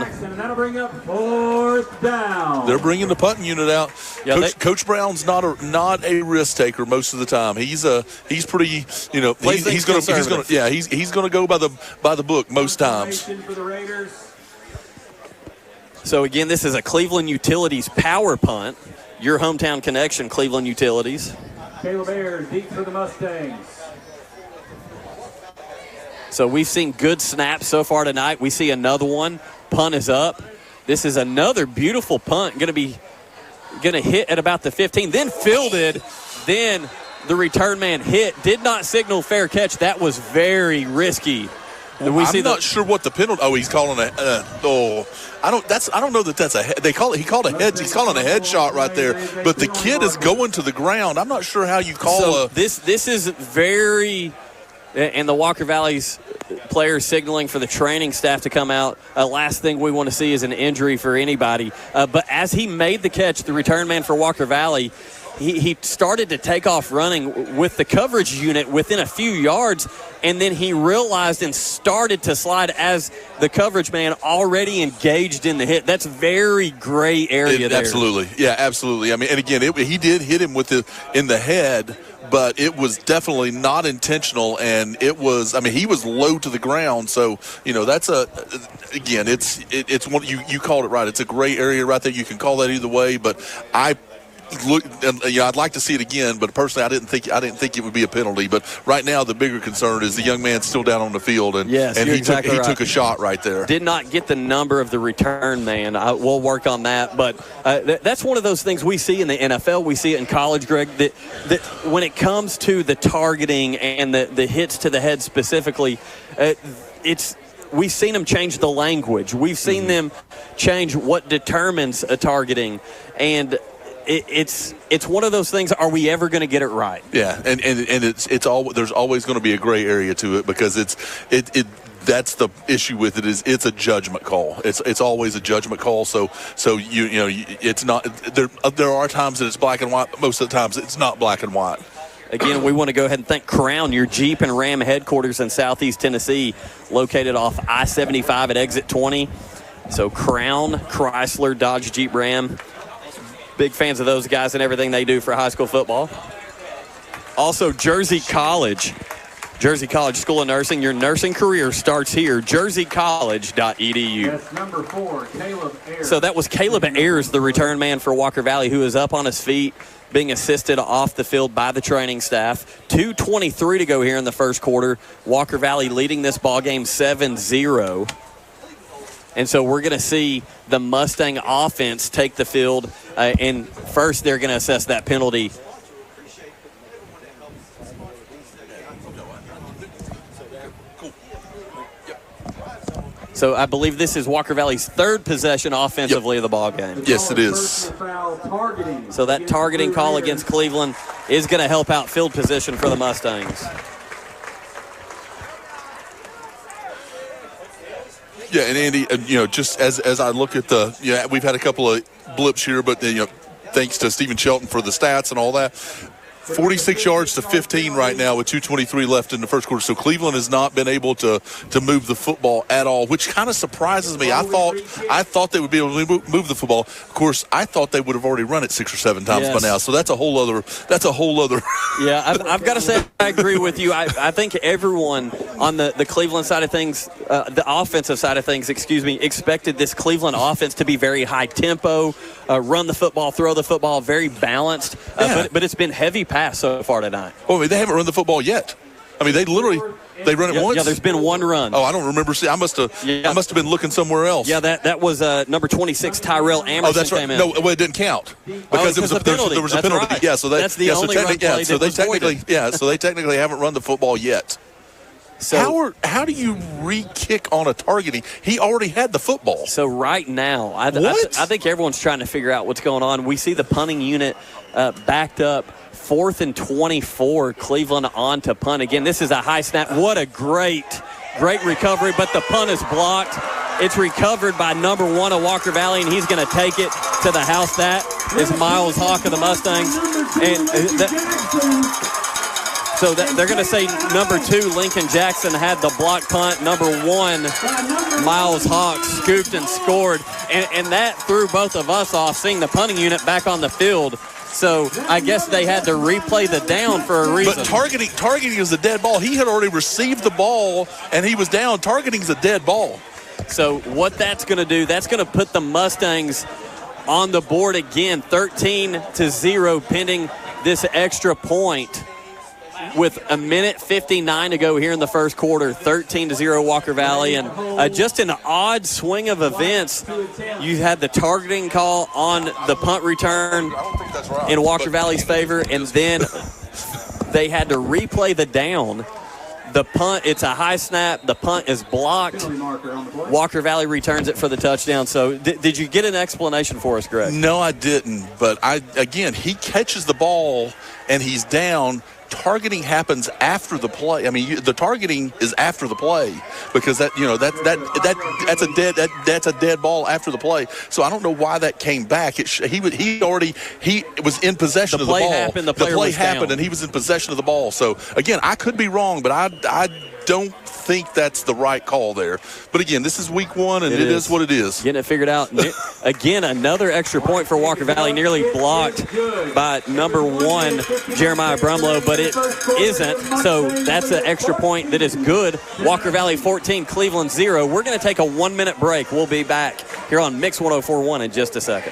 They're bringing the punting unit out. Yeah, Coach Brown's not a risk taker most of the time. He's pretty, he's going to go by the book most times. So again, this is a Cleveland Utilities power punt. Your hometown connection, Cleveland Utilities. Caleb Ayers deep for the Mustangs. So we've seen good snaps so far tonight. We see another one. Punt is up. This is another beautiful punt. Going to hit at about the 15. Then fielded. Then the return man hit. Did not signal fair catch. That was very risky. I'm not sure what the penalty. Oh, he's calling a. I don't know that that's a. He called a head. He's calling a head shot right there. But the kid is going to the ground. I'm not sure how you call This is very. And the Walker Valley's players signaling for the training staff to come out. Last thing we want to see is an injury for anybody. But as he made the catch, the return man for Walker Valley, he started to take off running with the coverage unit within a few yards, and then he realized and started to slide as the coverage man already engaged in the hit. That's very gray area there. Absolutely. Yeah, absolutely. I mean, and again, he did hit him in the head, but it was definitely not intentional, and it was. I mean, he was low to the ground, so that's it's one you called it right. It's a gray area right there. You can call that either way, but I'd like to see it again, but personally, I didn't think it would be a penalty. But right now, the bigger concern is the young man's still down on the field, and he took a shot right there. Did not get the number of the return man. We'll work on that, but that's one of those things we see in the NFL. We see it in college, Greg. That when it comes to the targeting and the hits to the head specifically, we've seen them change the language. We've seen them change what determines a targeting, and it's one of those things. Are we ever going to get it right? Yeah, and it's all. There's always going to be a gray area to it because that's the issue with it is it's a judgment call. It's always a judgment call. So it's not. There are times that it's black and white. Most of the times it's not black and white. Again, we want to go ahead and thank Crown, your Jeep and Ram headquarters in Southeast Tennessee, located off I-75 at exit 20. So Crown, Chrysler, Dodge, Jeep, Ram. Big fans of those guys and everything they do for high school football. Also, Jersey College School of Nursing. Your nursing career starts here. jerseycollege.edu. That's number 4, Caleb Ayers. So that was Caleb Ayers, the return man for Walker Valley, who is up on his feet, being assisted off the field by the training staff. 2:23 to go here in the first quarter. Walker Valley leading this ball game 7-0. And so we're going to see the Mustang offense take the field. And first they're going to assess that penalty. So I believe this is Walker Valley's 3rd possession offensively of the ball game. Yes, it is. So that targeting call against Cleveland is going to help out field position for the Mustangs. Yeah, and Andy, just as I look at we've had a couple of blips here, but thanks to Stephen Shelton for the stats and all that. 46 yards to 15 right now with 2:23 left in the first quarter. So Cleveland has not been able to move the football at all, which kind of surprises me. I thought they would be able to move the football. Of course, I thought they would have already run it 6 or 7 times by now. So that's a whole other. Yeah, I've got to say I agree with you. I think everyone on the Cleveland side of things, the offensive side of things, expected this Cleveland offense to be very high tempo, run the football, throw the football, very balanced. But it's been heavy pass so far tonight. Oh, I mean, they haven't run the football yet. I mean, they run it once. Yeah, there's been one run. Oh, I don't remember. I must have been looking somewhere else. Yeah, that was number 26 Tyrell Amerson. Oh, that's right. Came in. No, it didn't count because there was a penalty. Right. Yeah, so that's the only run play so they technically haven't run the football yet. So how do you re-kick on a targeting? He already had the football. So right now, I think everyone's trying to figure out what's going on. We see the punting unit backed up. 4th and 24, Cleveland on to punt. Again, this is a high snap. What a great recovery, but the punt is blocked. It's recovered by number 1 of Walker Valley, and he's going to take it to the house. That is Miles Hawk of the Mustangs. So they're going to say number 2, Lincoln Jackson, had the block punt. Number 1, Miles Hawk, scooped and scored. And that threw both of us off, seeing the punting unit back on the field. So I guess they had to replay the down for a reason. But targeting is a dead ball. He had already received the ball, and he was down. Targeting is a dead ball. So what that's going to do, that's going to put the Mustangs on the board again, 13-0, pending this extra point. With a minute 59 to go here in the first quarter, 13-0 Walker Valley. And just an odd swing of events. You had the targeting call on the punt return in Walker Valley's favor, and then they had to replay the down. The punt, it's a high snap. The punt is blocked. Walker Valley returns it for the touchdown. So did you get an explanation for us, Greg? No, I didn't. But, he catches the ball, and he's down. Targeting happens after the play. I mean, the targeting is after the play because that's a dead ball after the play. So I don't know why that came back. He was in possession of the ball. The play happened, and he was in possession of the ball. So again, I could be wrong, but I don't think that's the right call there. But again, this is week 1, and it is what it is. Getting it figured out. Again, another extra point for Walker Valley, nearly blocked by number 1, Jeremiah Brumlow, but it isn't. So that's an extra point that is good. Walker Valley 14, Cleveland 0. We're going to take a 1-minute break. We'll be back here on Mix 104.1 in just a second.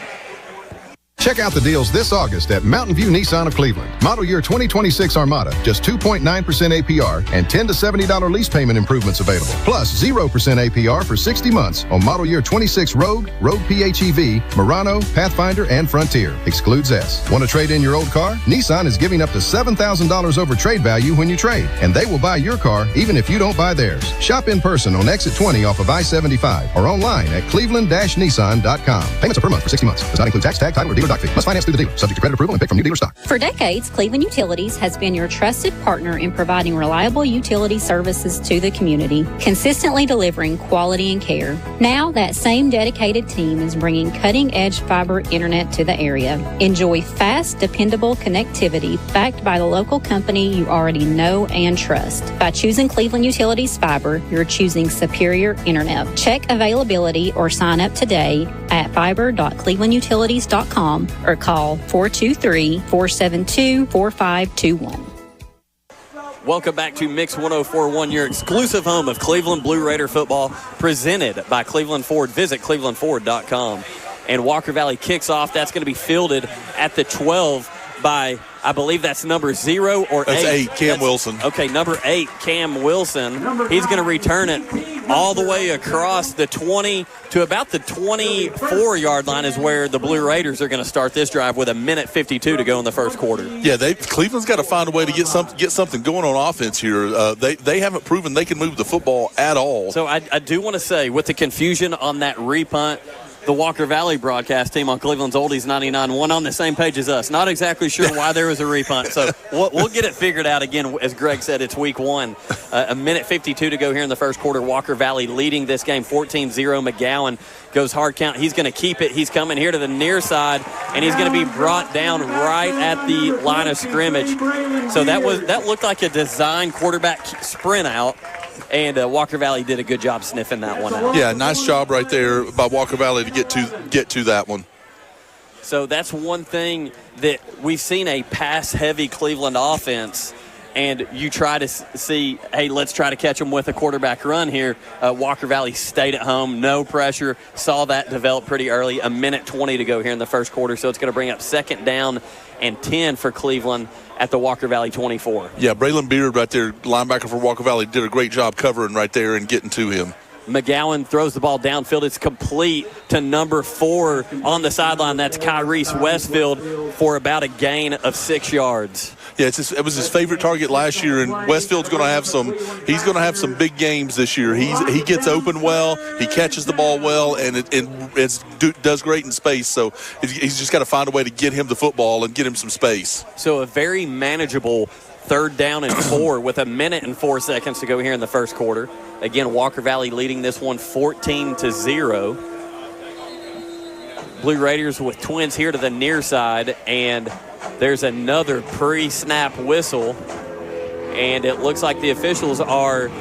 Check out the deals this August at Mountain View Nissan of Cleveland. Model year 2026 Armada, just 2.9% APR and $10 to $70 lease payment improvements available. Plus 0% APR for 60 months on model year 26 Rogue, Rogue PHEV, Murano, Pathfinder, and Frontier. Excludes S. Want to trade in your old car? Nissan is giving up to $7,000 over trade value when you trade, and they will buy your car even if you don't buy theirs. Shop in person on Exit 20 off of I-75 or online at cleveland-nissan.com. Payments are per month for 60 months. Does not include tax, tag, title, or dealer doc fee. Must finance through the dealer. Subject to credit approval and pick from new dealer stock. For decades, Cleveland Utilities has been your trusted partner in providing reliable utility services to the community, consistently delivering quality and care. Now, that same dedicated team is bringing cutting-edge fiber internet to the area. Enjoy fast, dependable connectivity backed by the local company you already know and trust. By choosing Cleveland Utilities Fiber, you're choosing superior internet. Check availability or sign up today at fiber.clevelandutilities.com or call 423-472-4521. Welcome back to Mix 104.1, your exclusive home of Cleveland Blue Raider football, presented by Cleveland Ford. Visit clevelandford.com. And Walker Valley kicks off. That's going to be fielded at the 12 by, I believe that's number 0 or 8. That's 8, Cam Wilson. Okay, number 8, Cam Wilson. He's going to return it all the way across the 20 to about the 24-yard line is where the Blue Raiders are going to start this drive with a minute 52 to go in the first quarter. Yeah, Cleveland's got to find a way to get something going on offense here. They haven't proven they can move the football at all. So I do want to say, with the confusion on that repunt, the Walker Valley broadcast team on Cleveland's Oldies 99.1 on the same page as us. Not exactly sure why there was a repunt. So we'll get it figured out again. As Greg said, it's week one. A minute 52 to go here in the first quarter. Walker Valley leading this game 14-0. McGowan goes hard count. He's going to keep it. He's coming here to the near side, and he's going to be brought down right at the line of scrimmage. So that looked like a design quarterback sprint out. And Walker Valley did a good job sniffing that one out. Yeah, nice job right there by Walker Valley to get to that one. So that's one thing that we've seen, a pass-heavy Cleveland offense, and you try to see, hey, let's try to catch them with a quarterback run here. Walker Valley stayed at home, no pressure, saw that develop pretty early. A minute 20 to go here in the first quarter, so it's going to bring up 2nd down and 10 for Cleveland at the Walker Valley 24. Yeah, Braylon Beard right there, linebacker for Walker Valley, did a great job covering right there and getting to him. McGowan throws the ball downfield. It's complete to number 4 on the sideline. That's Kyrese Westfield for about a gain of 6 yards. Yeah, it was his favorite target last year, and Westfield's going to have some big games this year. He gets open well, he catches the ball well, and it does great in space. So he's just got to find a way to get him the football and get him some space. So a very manageable 3rd down and 4 with a minute and 4 seconds to go here in the first quarter. Again, Walker Valley leading this one 14-0. Blue Raiders with twins here to the near side, and there's another pre-snap whistle, and it looks like the officials are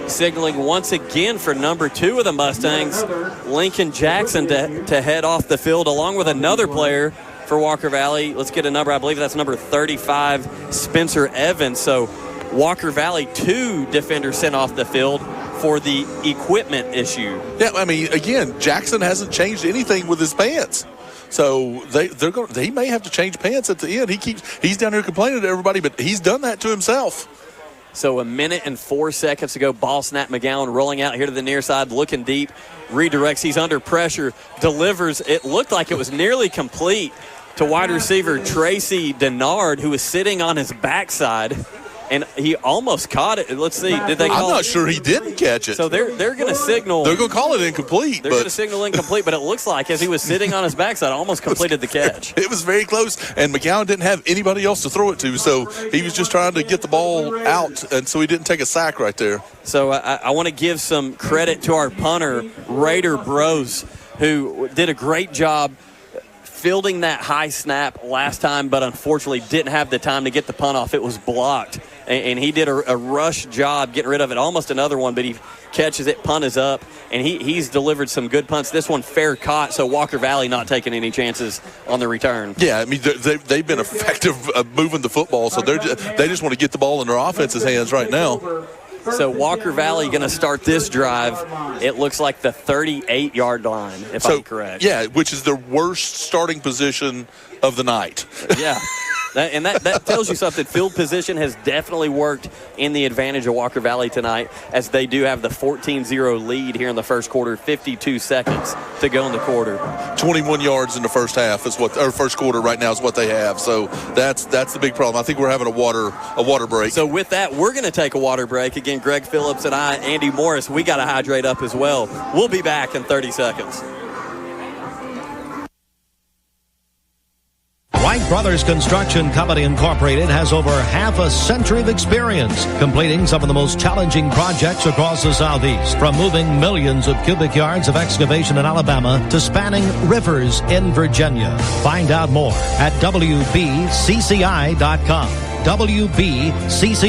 signaling once again for number 2 of the Mustangs, Lincoln Jackson, to head off the field along with another player for Walker Valley. Let's get a number. I believe that's number 35, Spencer Evans. So Walker Valley, 2 defenders sent off the field for the equipment issue. Yeah, I mean, again, Jackson hasn't changed anything with his pants. So he may have to change pants at the end. He's down here complaining to everybody, but he's done that to himself. So a minute and 4 seconds to go. Ball snap. McGowan rolling out here to the near side, looking deep, redirects. He's under pressure, delivers. It looked like it was nearly complete to wide receiver Tracy Denard, who was sitting on his backside. And he almost caught it. Let's see. Did they call it? I'm not sure he didn't catch it. So they're going to signal. They're going to call it incomplete. They're going to signal incomplete, but it looks like as he was sitting on his backside, almost completed the catch. It was very close, and McGowan didn't have anybody else to throw it to, so he was just trying to get the ball out, and so he didn't take a sack right there. So I want to give some credit to our punter, Raider Bros, who did a great job fielding that high snap last time, but unfortunately didn't have the time to get the punt off. It was blocked, and he did a rush job getting rid of it. Almost another one, but he catches it, punt is up, and he's delivered some good punts. This one fair caught, so Walker Valley not taking any chances on the return. Yeah, I mean, they've been effective moving the football, so they just want to get the ball in their offense's hands right now. So Walker Valley going to start this drive, it looks like the 38-yard line, if I'm correct. Yeah, which is the worst starting position of the night. Yeah. And that tells you something. Field position has definitely worked in the advantage of Walker Valley tonight, as they do have the 14-0 lead here in the first quarter, 52 seconds to go in the quarter. 21 yards in the first half is first quarter right now is what they have. So that's the big problem. I think we're having a water break. So with that, we're going to take a water break. Again, Greg Phillips and I, Andy Morris, we got to hydrate up as well. We'll be back in 30 seconds. Wright Brothers Construction Company Incorporated has over half a century of experience completing some of the most challenging projects across the Southeast, from moving millions of cubic yards of excavation in Alabama to spanning rivers in Virginia. Find out more at WBCCI.com. WBCCI.com.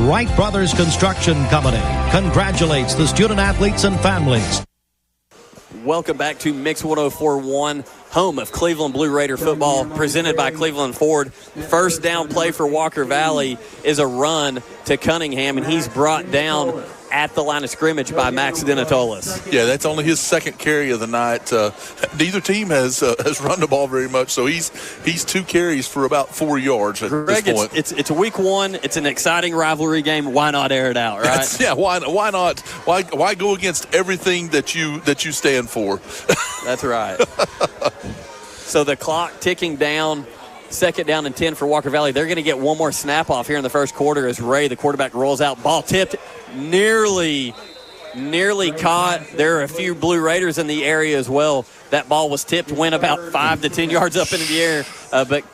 Wright Brothers Construction Company congratulates the student athletes and families. Welcome back to Mix 104.1, home of Cleveland Blue Raider football, presented by Cleveland Ford. First down play for Walker Valley is a run to Cunningham, and he's brought down at the line of scrimmage by Max Denatolis. Yeah, that's only his second carry of the night. Neither team has run the ball very much, so he's 2 carries for about 4 yards at Greg, this point. It's week one. It's an exciting rivalry game. Why not air it out, right? Why not? Why go against everything that you stand for? That's right. So the clock ticking down. 2nd down and 10 for Walker Valley. They're going to get one more snap off here in the first quarter as Ray, the quarterback, rolls out. Ball tipped, nearly nearly caught. There are a few Blue Raiders in the area as well. That ball was tipped, went about 5 to 10 yards up into the air, but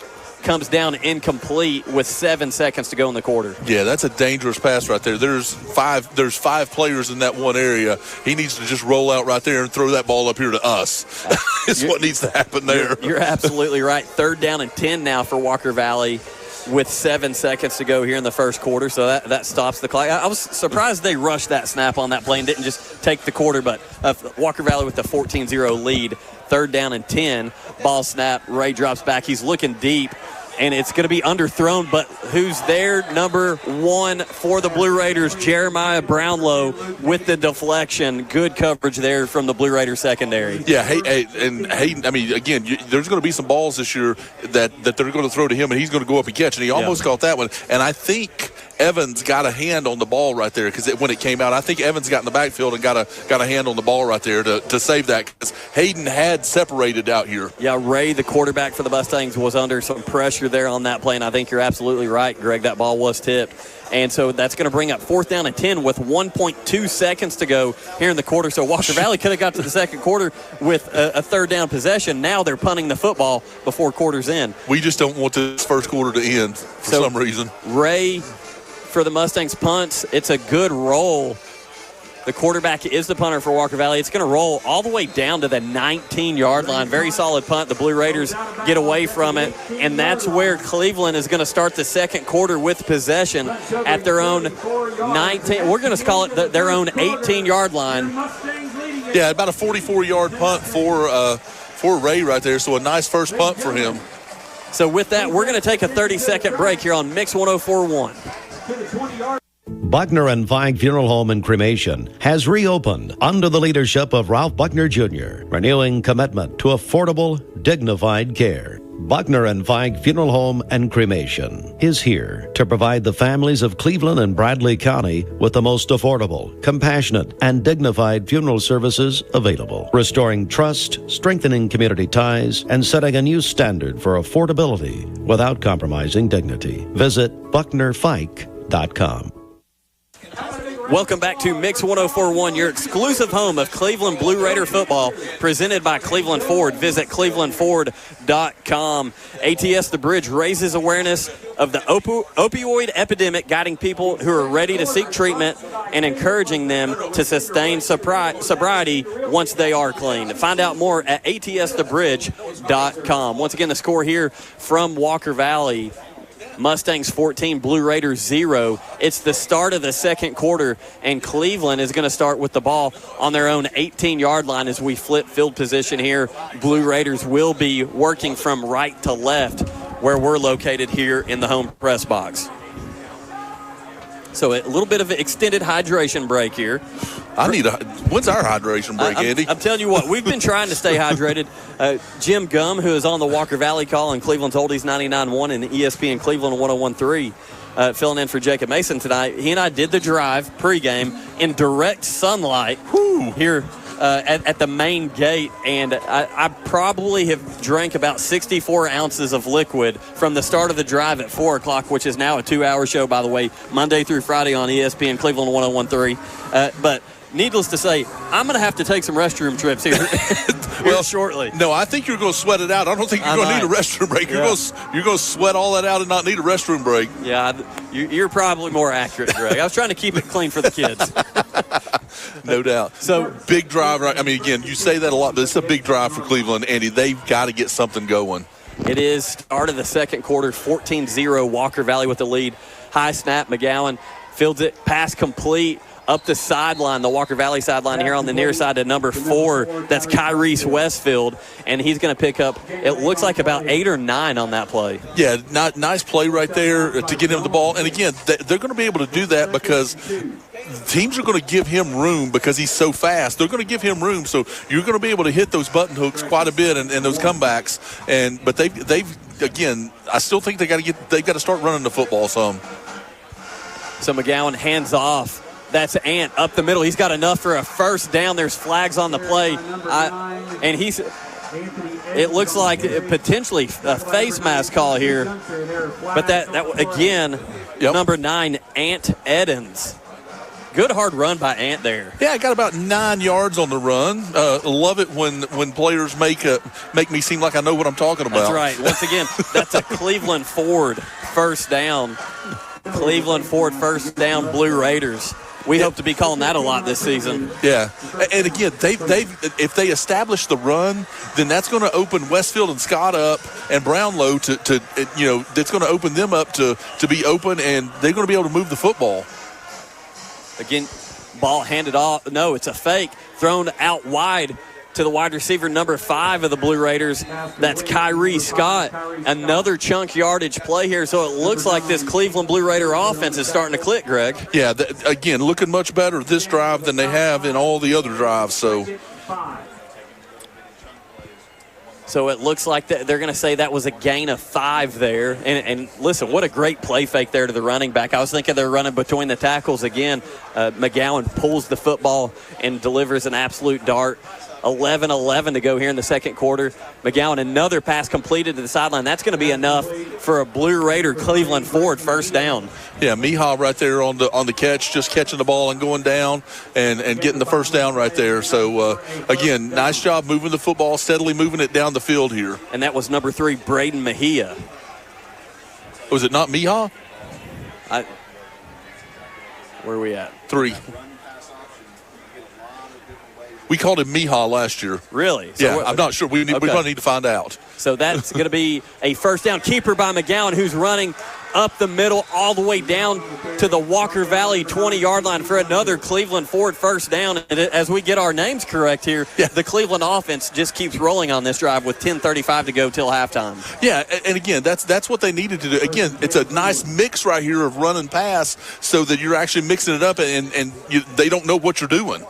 comes down incomplete with 7 seconds to go in the quarter. Yeah, that's a dangerous pass right there. There's five players in that one area. He needs to just roll out right there and throw that ball up here to us. It's what needs to happen there. You're absolutely right. 3rd down and 10 now for Walker Valley with 7 seconds to go here in the first quarter, so that stops the clock. I was surprised they rushed that snap on that play and didn't just take the quarter, but Walker Valley with the 14-0 lead. 3rd down and 10. Ball snap. Ray drops back. He's looking deep, and it's going to be underthrown, but who's there? Number 1 for the Blue Raiders, Jeremiah Brownlow with the deflection. Good coverage there from the Blue Raider secondary. Yeah, and Hayden, I mean, again, there's going to be some balls this year that they're going to throw to him, and he's going to go up and catch, and he almost caught that one. And I think Evans got a hand on the ball right there because when it came out, I think Evans got in the backfield and got a hand on the ball right there to save that because Hayden had separated out here. Yeah, Ray, the quarterback for the Mustangs, was under some pressure there on that play, and I think you're absolutely right, Greg. That ball was tipped. And so that's going to bring up 4th down and 10 with 1.2 seconds to go here in the quarter. So Walker Valley could have got to the second quarter with a 3rd down possession. Now they're punting the football before quarter's in. We just don't want this first quarter to end for some reason. Ray for the Mustangs punts. It's a good roll. The quarterback is the punter for Walker Valley. It's going to roll all the way down to the 19-yard line. Very solid punt. The Blue Raiders get away from it, and that's where Cleveland is going to start the second quarter with possession at their own 19. We're going to call it their own 18-yard line. Yeah, about a 44-yard punt for Ray right there, so a nice first punt for him. So with that, we're going to take a 30-second break here on Mix 104.1. Buckner and Feig Funeral Home and Cremation has reopened under the leadership of Ralph Buckner Jr., renewing commitment to affordable, dignified care. Buckner and Feig Funeral Home and Cremation is here to provide the families of Cleveland and Bradley County with the most affordable, compassionate, and dignified funeral services available, restoring trust, strengthening community ties, and setting a new standard for affordability without compromising dignity. Visit BucknerFeig.com. Welcome back to Mix 104.1, your exclusive home of Cleveland Blue Raider football, presented by Cleveland Ford. Visit clevelandford.com. ATS The Bridge raises awareness of the opioid epidemic, guiding people who are ready to seek treatment and encouraging them to sustain sobriety once they are clean. Find out more at atsthebridge.com. Once again, the score here from Walker Valley: Mustangs 14, Blue Raiders 0. It's the start of the second quarter, and Cleveland is going to start with the ball on their own 18-yard line as we flip field position here. Blue Raiders will be working from right to left where we're located here in the home press box. So a little bit of an extended hydration break here. When's our hydration break, Andy? I'm telling you what, we've been trying to stay hydrated. Jim Gum, who is on the Walker Valley call and Cleveland's Oldies 99.1 and ESPN Cleveland 101.3, filling in for Jacob Mason tonight. He and I did the drive pregame in direct sunlight here at the main gate, and I probably have drank about 64 ounces of liquid from the start of the drive at 4 o'clock, which is now a 2-hour show, by the way, Monday through Friday on ESPN Cleveland 101.3. But needless to say, I'm going to have to take some restroom trips here, shortly. No, I think you're going to sweat it out. I don't think you're going to need a restroom break. You're going to sweat all that out and not need a restroom break. Yeah, you're probably more accurate, Greg. I was trying to keep it clean for the kids. No doubt. So big drive. I mean, again, you say that a lot, but it's a big drive for Cleveland, Andy. They've got to get something going. It is start of the second quarter, 14-0, Walker Valley with the lead. High snap, McGowan fields it, pass complete up the sideline, the Walker Valley sideline here on the near side to number 4. That's Kyrese Westfield, and he's going to pick up, it looks like about 8 or 9 on that play. Yeah, nice play right there to get him the ball. And again, they're going to be able to do that because teams are going to give him room because he's so fast. They're going to give him room, so you're going to be able to hit those button hooks quite a bit and those comebacks. But they've again, I still think they've got to start running the football some. So McGowan hands off. That's Ant up the middle. He's got enough for a first down. There's flags on the play. And it looks like potentially a face mask call here. But that again, number 9, Ant Edens. Good hard run by Ant there. Yeah, I got about 9 yards on the run. Love it when players make me seem like I know what I'm talking about. That's right. Once again, that's a Cleveland Ford first down. Cleveland Ford first down, Blue Raiders. We hope to be calling that a lot this season. Yeah, and again, if they establish the run, then that's going to open Westfield and Scott up and Brownlow to that's going to open them up to be open, and they're going to be able to move the football. Again, ball handed off. No, it's a fake. Thrown out wide to the wide receiver, number 5 of the Blue Raiders. That's Kyrie Scott. Another chunk yardage play here. So it looks like this Cleveland Blue Raider offense is starting to click, Greg. Yeah, again, looking much better this drive than they have in all the other drives. So it looks like they're going to say that was a gain of 5 there. And listen, what a great play fake there to the running back. I was thinking they're running between the tackles again. McGowan pulls the football and delivers an absolute dart. 11-11 to go here in the second quarter. McGowan, another pass completed to the sideline. That's going to be enough for a Blue Raider Cleveland Ford first down. Yeah, Miha right there on the catch, just catching the ball and going down and getting the first down right there. So, again, nice job moving the football, steadily moving it down the field here. And that was number 3, Braden Mejia. Was it not Miha? Where are we at? 3. We called him Miha last year. Really? So I'm not sure. We probably need to find out. So that's going to be a first down. Keeper by McGowan, who's running up the middle all the way down to the Walker Valley 20-yard line for another Cleveland Ford first down. And as we get our names correct here, the Cleveland offense just keeps rolling on this drive with 10:35 to go till halftime. Yeah, and again, that's what they needed to do. Again, it's a nice mix right here of run and pass so that you're actually mixing it up and they don't know what you're doing.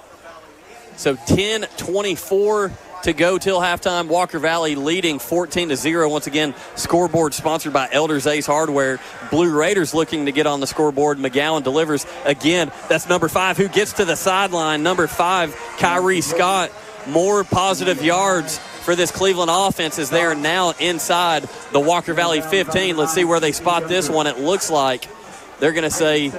So 10:24 to go till halftime. Walker Valley leading 14-0. Once again, scoreboard sponsored by Elders Ace Hardware. Blue Raiders looking to get on the scoreboard. McGowan delivers again. That's number 5 who gets to the sideline. Number 5, Kyrie Scott. More positive yards for this Cleveland offense as they are now inside the Walker Valley 15. Let's see where they spot this one. It looks like they're going to say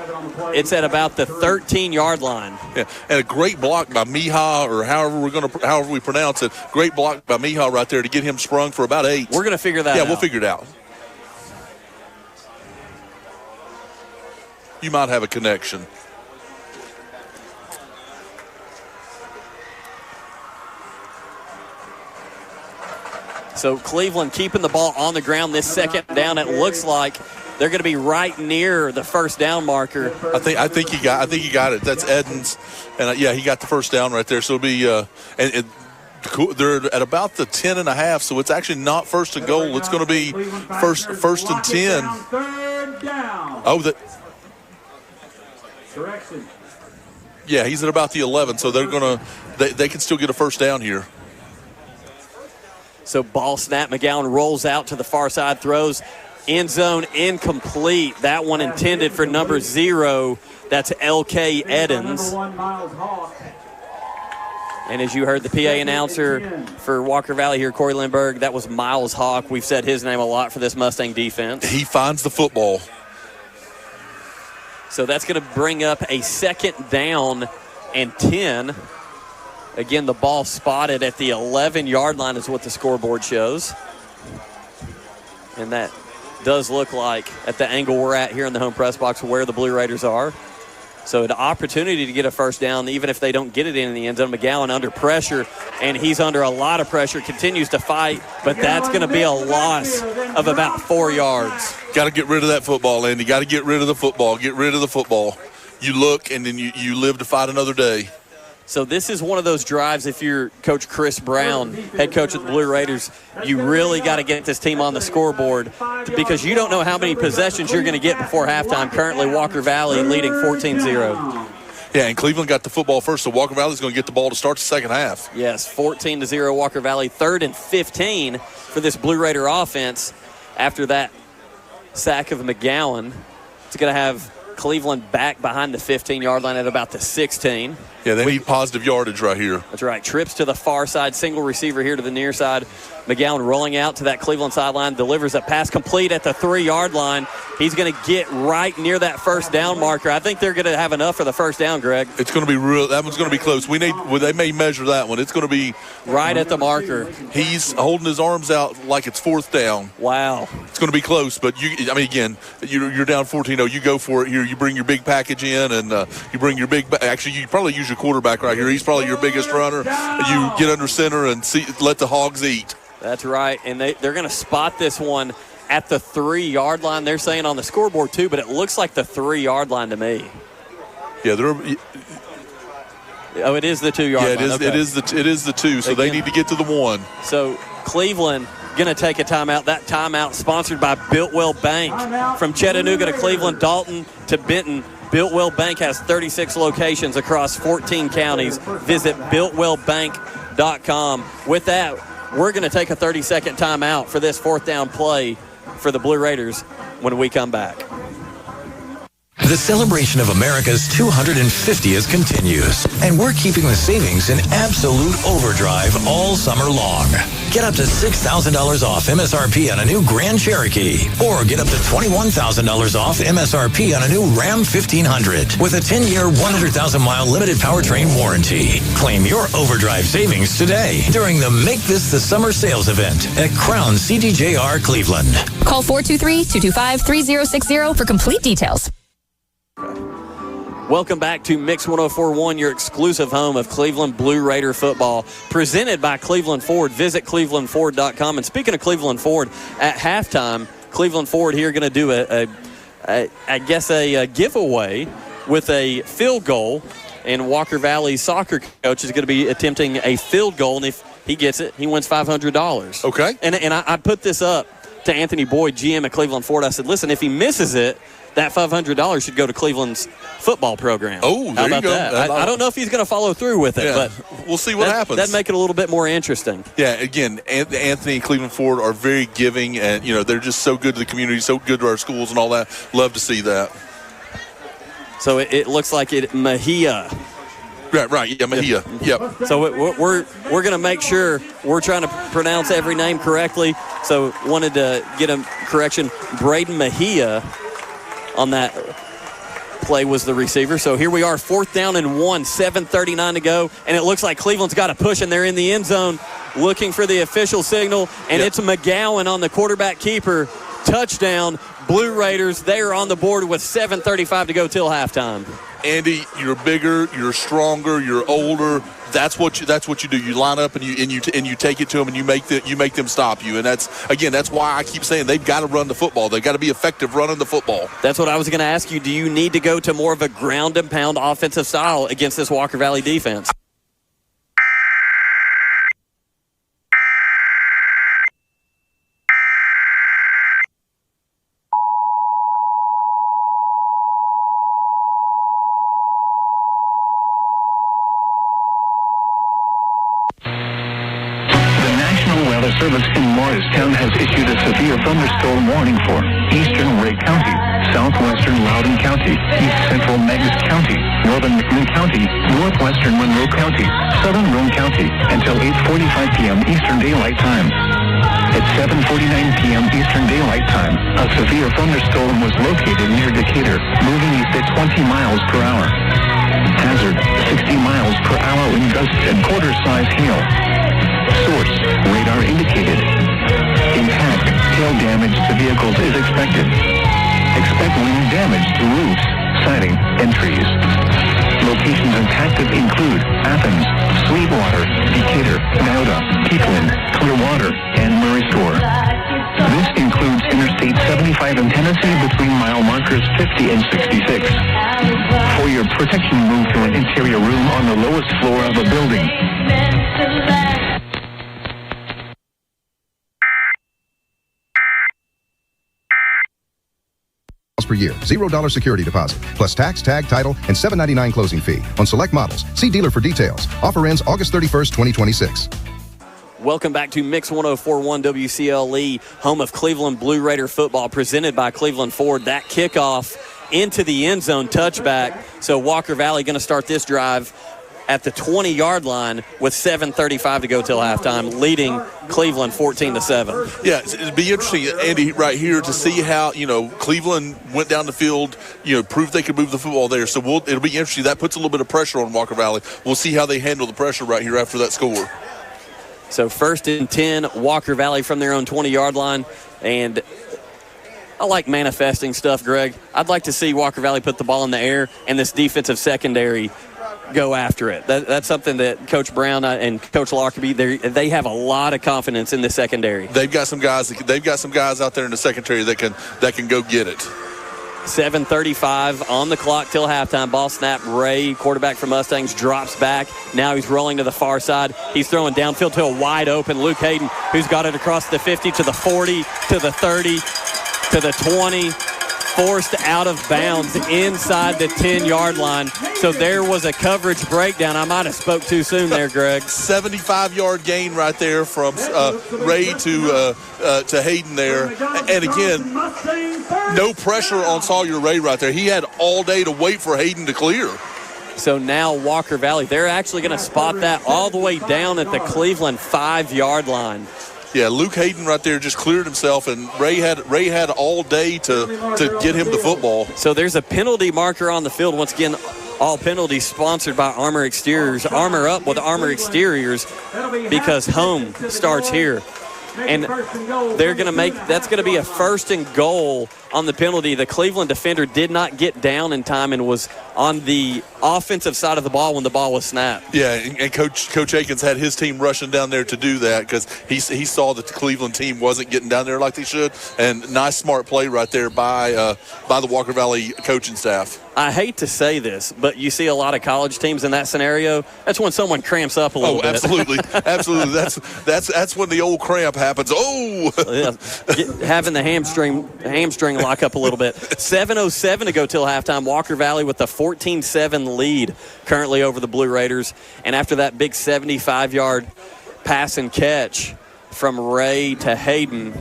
it's at about the 13-yard line. Yeah, and a great block by Miha, or however we pronounce it. Great block by Miha right there to get him sprung for about 8. We're going to figure that out. Yeah, we'll figure it out. You might have a connection. So Cleveland keeping the ball on the ground this second down. It looks like they're going to be right near the first down marker. I think he got it. That's Edens, and he got the first down right there. So it'll be they're at about the 10.5. So it's actually not first and goal. It's going to be first and 10. Oh, Correction. Yeah, he's at about the 11. So they can still get a first down here. So ball snap. McGowan rolls out to the far side, throws. End zone incomplete. That one intended for number 0. That's L.K. Edens. And as you heard the PA announcer for Walker Valley here, Corey Lindbergh, that was Miles Hawk. We've said his name a lot for this Mustang defense. He finds the football. So that's going to bring up a second down and 10. Again, the ball spotted at the 11-yard line is what the scoreboard shows. And that does look like at the angle we're at here in the home press box where the Blue Raiders are. So an opportunity to get a first down, even if they don't get it in the end zone. McGowan under pressure, and he's under a lot of pressure, continues to fight, but that's going to be a loss of about 4 yards. Got to get rid of that football, Andy. Got to get rid of the football. Get rid of the football. You look, and then you live to fight another day. So this is one of those drives, if you're Coach Chris Brown, head coach of the Blue Raiders, you really got to get this team on the scoreboard because you don't know how many possessions you're going to get before halftime. Currently, Walker Valley leading 14-0. Yeah, and Cleveland got the football first, so Walker Valley's going to get the ball to start the second half. Yes, 14-0 Walker Valley. 3rd and 15 for this Blue Raider offense after that sack of McGowan. It's going to have Cleveland back behind the 15-yard line at about the 16. Yeah, they need positive yardage right here. That's right. Trips to the far side, single receiver here to the near side. McGowan rolling out to that Cleveland sideline, delivers a pass complete at the 3-yard line. He's going to get right near that first down marker. I think they're going to have enough for the first down, Greg. It's going to be real. That one's going to be close. They may measure that one. It's going to be right at the marker. He's holding his arms out like it's fourth down. Wow. It's going to be close, but again, you're down 14-0. You go for it here. You bring your big package in, and you bring your big. Actually, you probably use your quarterback right here. He's probably your biggest runner. You get under center and let the Hogs eat. That's right, and they're going to spot this one at the 3-yard line. They're saying on the scoreboard too, but it looks like the 3-yard line to me. Yeah, it is the 2-yard line. Yeah, it is the 2. So they need to get to the 1. So Cleveland going to take a timeout. That timeout sponsored by Builtwell Bank. From Chattanooga to Cleveland, Dalton to Benton, Builtwell Bank has 36 locations across 14 counties. Visit builtwellbank.com. With that, we're going to take a 30-second timeout for this fourth down play for the Blue Raiders when we come back. The celebration of America's 250th continues, and we're keeping the savings in absolute overdrive all summer long. Get up to $6,000 off MSRP on a new Grand Cherokee, or get up to $21,000 off MSRP on a new Ram 1500 with a 10-year, 100,000-mile limited powertrain warranty. Claim your overdrive savings today during the Make This the Summer sales event at Crown CDJR Cleveland. Call 423-225-3060 for complete details. Welcome back to Mix 104.1, your exclusive home of Cleveland Blue Raider football, presented by Cleveland Ford. Visit clevelandford.com. And speaking of Cleveland Ford, at halftime, Cleveland Ford here going to do a giveaway with a field goal. And Walker Valley soccer coach is going to be attempting a field goal. And if he gets it, he wins $500. Okay. And I put this up to Anthony Boyd, GM at Cleveland Ford. I said, listen, if he misses it, that $500 should go to Cleveland's football program. Oh, there How about you go. that? I don't know if he's going to follow through with it, but we'll see what happens. That'd make it a little bit more interesting. Yeah, again, Anthony and Cleveland Ford are very giving, and they're just so good to the community, so good to our schools and all that. Love to see that. So it looks like Mejia. Right. Yeah, Mejia. Yep. So we're going to make sure we're trying to pronounce every name correctly. So wanted to get a correction. Braden Mejia on that play was the receiver. So here we are, 4th down and 1, 7:39 to go, and it looks like Cleveland's got a push, and they're in the end zone looking for the official signal, and it's McGowan on the quarterback keeper. Touchdown, Blue Raiders. They are on the board with 7:35 to go till halftime. Andy, you're bigger, you're stronger, you're older. That's what you do. You line up and you take it to them and you make them stop you. And that's why I keep saying they've got to run the football. They've got to be effective running the football. That's what I was going to ask you. Do you need to go to more of a ground and pound offensive style against this Walker Valley defense? Service in Morristown has issued a severe thunderstorm warning for eastern Ray County, southwestern Loudoun County, east central Meigs County, northern McLean County, northwestern Monroe County, southern Roane County until 8:45 p.m. Eastern Daylight Time. At 7:49 p.m. Eastern Daylight Time, a severe thunderstorm was located near Decatur, moving east at 20 miles per hour. Hazard, 60 miles per hour in gusts and quarter-size hail. Source, radar indicated. Impact, hail damage to vehicles is expected. Expect wind damage to roofs, siding, and trees. Locations impacted include Athens, Sweetwater, Decatur, Nauda, Peatland, Clearwater, and Murray Store. This includes Interstate 75 in Tennessee between mile markers 50 and 66. For your protection, move to an interior room on the lowest floor of a building. Per year, $0 security deposit, plus tax, tag, title, and $7.99 closing fee on select models. See dealer for details. Offer ends August 31st, 2026. Welcome back to Mix 104.1 WCLE, home of Cleveland Blue Raider football, presented by Cleveland Ford. That kickoff into the end zone touchback. So Walker Valley going to start this drive at the 20-yard line with 7:35 to go till halftime, leading Cleveland 14-7. Yeah, it'd be interesting, Andy, right here to see how, Cleveland went down the field, proved they could move the football there. So it'll be interesting. That puts a little bit of pressure on Walker Valley. We'll see how they handle the pressure right here after that score. So 1st and 10, Walker Valley from their own 20-yard line. And I like manifesting stuff, Greg. I'd like to see Walker Valley put the ball in the air and this defensive secondary go after it. That's something that Coach Brown and Coach Lockerbie, they have a lot of confidence in the secondary. They've got some guys out there in the secondary that can go get it. 7:35 on the clock till halftime. Ball snap. Ray, quarterback for Mustangs, drops back. Now he's rolling to the far side. He's throwing downfield to a wide open Luke Hayden, who's got it across the 50 to the 40 to the 30 to the 20. Forced out of bounds inside the 10-yard line. So there was a coverage breakdown. I might have spoke too soon there, Greg. 75-yard gain right there from Ray to Hayden there. And again, no pressure on Sawyer Ray right there. He had all day to wait for Hayden to clear. So now Walker Valley, they're actually going to spot that all the way down at the Cleveland 5-yard line. Yeah, Luke Hayden right there just cleared himself, and Ray had all day to get him the football. So there's a penalty marker on the field. Once again, all penalties sponsored by Armor Exteriors. Armor up with Armor Exteriors because home starts here. And they're going to that's going to be a 1st and goal on the penalty. The Cleveland defender did not get down in time and was on the offensive side of the ball when the ball was snapped. Yeah, and Coach Akins had his team rushing down there to do that because he saw that the Cleveland team wasn't getting down there like they should. And nice, smart play right there by the Walker Valley coaching staff. I hate to say this, but you see a lot of college teams in that scenario. That's when someone cramps up a little bit. Absolutely. Absolutely. That's when the old cramp happens. Oh! Yeah, having the hamstring lock up a little bit. 7:07 to go till halftime. Walker Valley with a 14-7 lead currently over the Blue Raiders. And after that big 75-yard pass and catch from Ray to Hayden,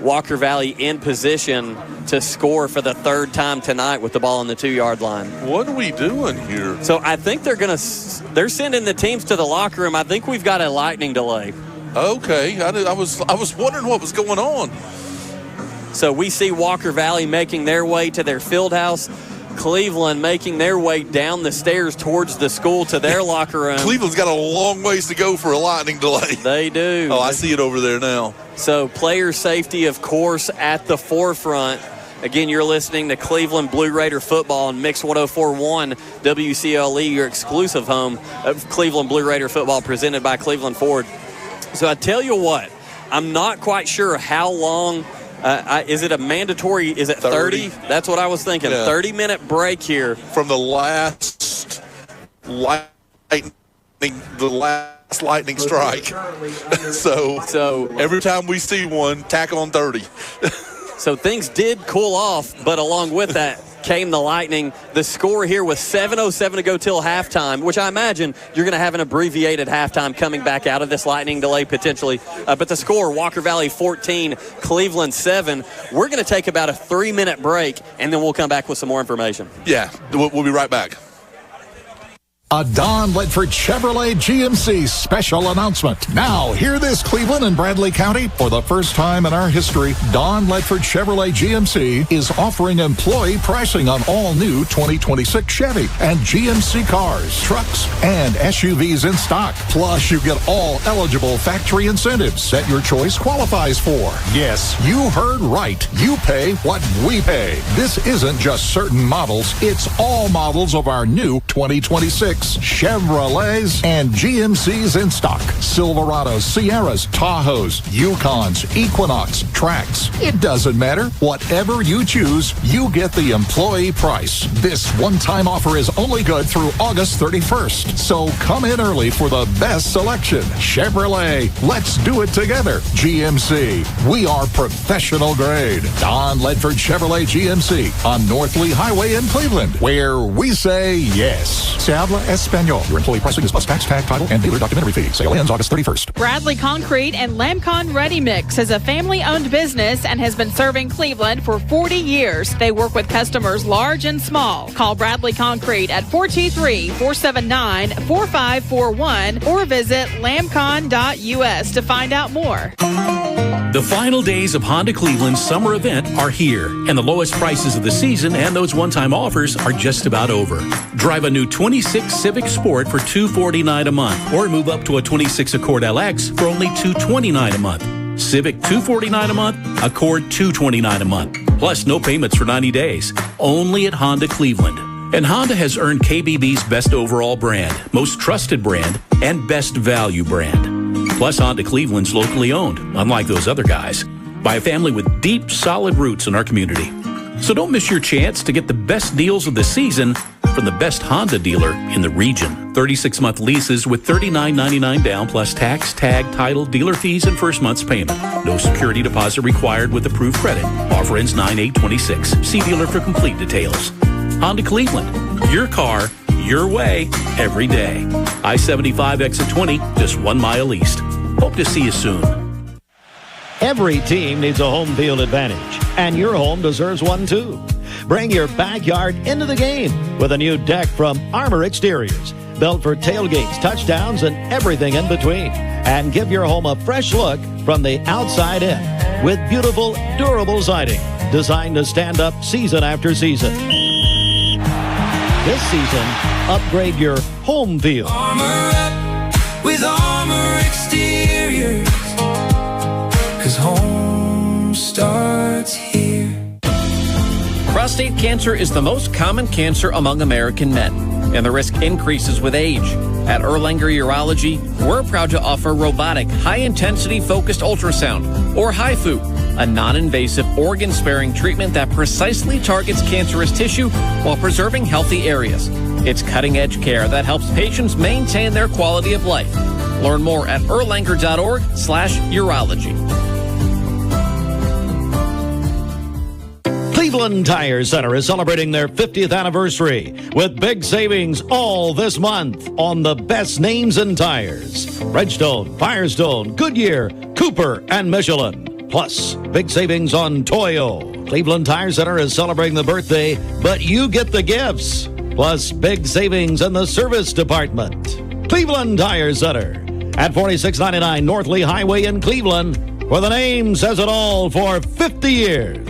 Walker Valley in position to score for the 3rd time tonight with the ball on the 2-yard line. What are we doing here? So I think they're sending the teams to the locker room. I think we've got a lightning delay. Okay, I was wondering what was going on. So we see Walker Valley making their way to their field house. Cleveland making their way down the stairs towards the school to their locker room. Cleveland's got a long ways to go for a lightning delay. They do. Oh, I see it over there now. So player safety, of course, at the forefront. Again, you're listening to Cleveland Blue Raider football on Mix 104.1 WCLE, your exclusive home of Cleveland Blue Raider football presented by Cleveland Ford. So I tell you what, I'm not quite sure how long. Is it a mandatory? Is it 30? That's what I was thinking. Yeah. 30-minute break here from the last lightning strike. so every time we see one, tack on 30. So things did cool off, but along with that came the lightning. The score here with 7:07 to go till halftime, which I imagine you're going to have an abbreviated halftime coming back out of this lightning delay potentially. But the score, Walker Valley 14, Cleveland 7. We're going to take about a 3-minute break, and then we'll come back with some more information. Yeah, we'll be right back. A Don Ledford Chevrolet GMC special announcement. Now, hear this, Cleveland and Bradley County. For the first time in our history, Don Ledford Chevrolet GMC is offering employee pricing on all new 2026 Chevy and GMC cars, trucks, and SUVs in stock. Plus, you get all eligible factory incentives that your choice qualifies for. Yes, you heard right. You pay what we pay. This isn't just certain models. It's all models of our new 2026 Chevrolets and GMCs in stock. Silverados, Sierras, Tahoes, Yukons, Equinox, Trax. It doesn't matter. Whatever you choose, you get the employee price. This one-time offer is only good through August 31st. So come in early for the best selection. Chevrolet, let's do it together. GMC, we are professional grade. Don Ledford Chevrolet GMC on North Lee Highway in Cleveland, where we say yes. Sabla Espanol. Your employee pricing is plus tax, tag, title, and dealer documentary fee. Sale ends August 31st. Bradley Concrete and Lamcon Ready Mix is a family-owned business and has been serving Cleveland for 40 years. They work with customers large and small. Call Bradley Concrete at 423-479-4541 or visit lamcon.us to find out more. The final days of Honda Cleveland's summer event are here, and the lowest prices of the season and those one-time offers are just about over. Drive a new 26 Civic Sport for $249 a month, or move up to a 26 Accord LX for only $229 a month. Civic $249 a month, Accord $229 a month. Plus no payments for 90 days. Only at Honda Cleveland. And Honda has earned KBB's best overall brand, most trusted brand, and best value brand. Plus, Honda Cleveland's locally owned, unlike those other guys, by a family with deep, solid roots in our community. So don't miss your chance to get the best deals of the season from the best Honda dealer in the region. 36-month leases with $39.99 down plus tax, tag, title, dealer fees, and first month's payment. No security deposit required with approved credit. Offer ends 9/8/26. See dealer for complete details. Honda Cleveland, your car, your way, every day. I-75 exit 20, just 1 mile east. Hope to see you soon. Every team needs a home field advantage, and your home deserves one too. Bring your backyard into the game with a new deck from Armor Exteriors, built for tailgates, touchdowns, and everything in between. And give your home a fresh look from the outside in with beautiful, durable siding designed to stand up season after season. This season, upgrade your home field. Armor up with Armor Exteriors, 'cause home starts here. Prostate cancer is the most common cancer among American men, and the risk increases with age. At Erlanger Urology, we're proud to offer robotic, high-intensity focused ultrasound, or HIFU, a non-invasive organ-sparing treatment that precisely targets cancerous tissue while preserving healthy areas. It's cutting-edge care that helps patients maintain their quality of life. Learn more at erlanger.org/urology. Cleveland Tire Center is celebrating their 50th anniversary with big savings all this month on the best names in tires. Bridgestone, Firestone, Goodyear, Cooper, and Michelin. Plus, big savings on Toyo. Cleveland Tire Center is celebrating the birthday, but you get the gifts. Plus, big savings in the service department. Cleveland Tire Center at 4699 North Lee Highway in Cleveland, where the name says it all for 50 years.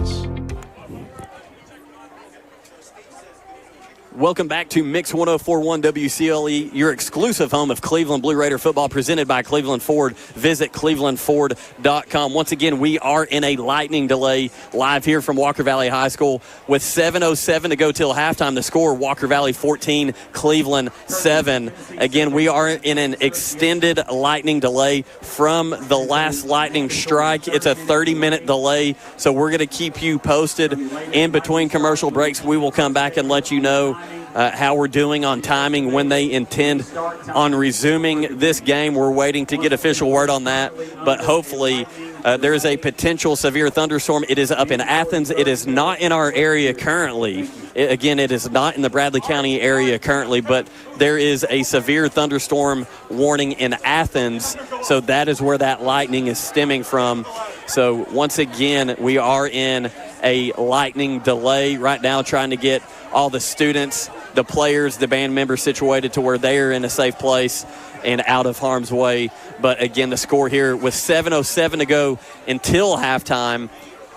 Welcome back to Mix 104.1 WCLE, your exclusive home of Cleveland Blue Raider football, presented by Cleveland Ford. Visit clevelandford.com. Once again, we are in a lightning delay live here from Walker Valley High School with 7:07 to go till halftime. The score, Walker Valley 14, Cleveland 7. Again, we are in an extended lightning delay from the last lightning strike. It's a 30-minute delay, so we're going to keep you posted. In between commercial breaks, we will come back and let you know how we're doing on timing, when they intend on resuming this game. We're waiting to get official word on that, but hopefully there is a potential severe thunderstorm. It is up in Athens. It is not in our area currently. Again, it is not in the Bradley County area currently, but there is a severe thunderstorm warning in Athens, so that is where that lightning is stemming from. So once again, we are in a lightning delay right now, trying to get all the students, the players, the band members situated to where they are in a safe place and out of harm's way. But again, the score here with 7:07 to go until halftime,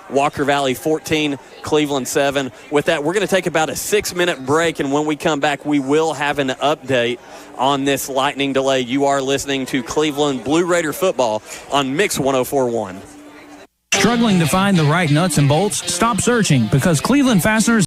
Walker Valley 14, Cleveland 7. With that, we're going to take about a 6-minute break, and when we come back, we will have an update on this lightning delay. You are listening to Cleveland Blue Raider football on Mix 104.1. Struggling to find the right nuts and bolts? Stop searching, because Cleveland Fasteners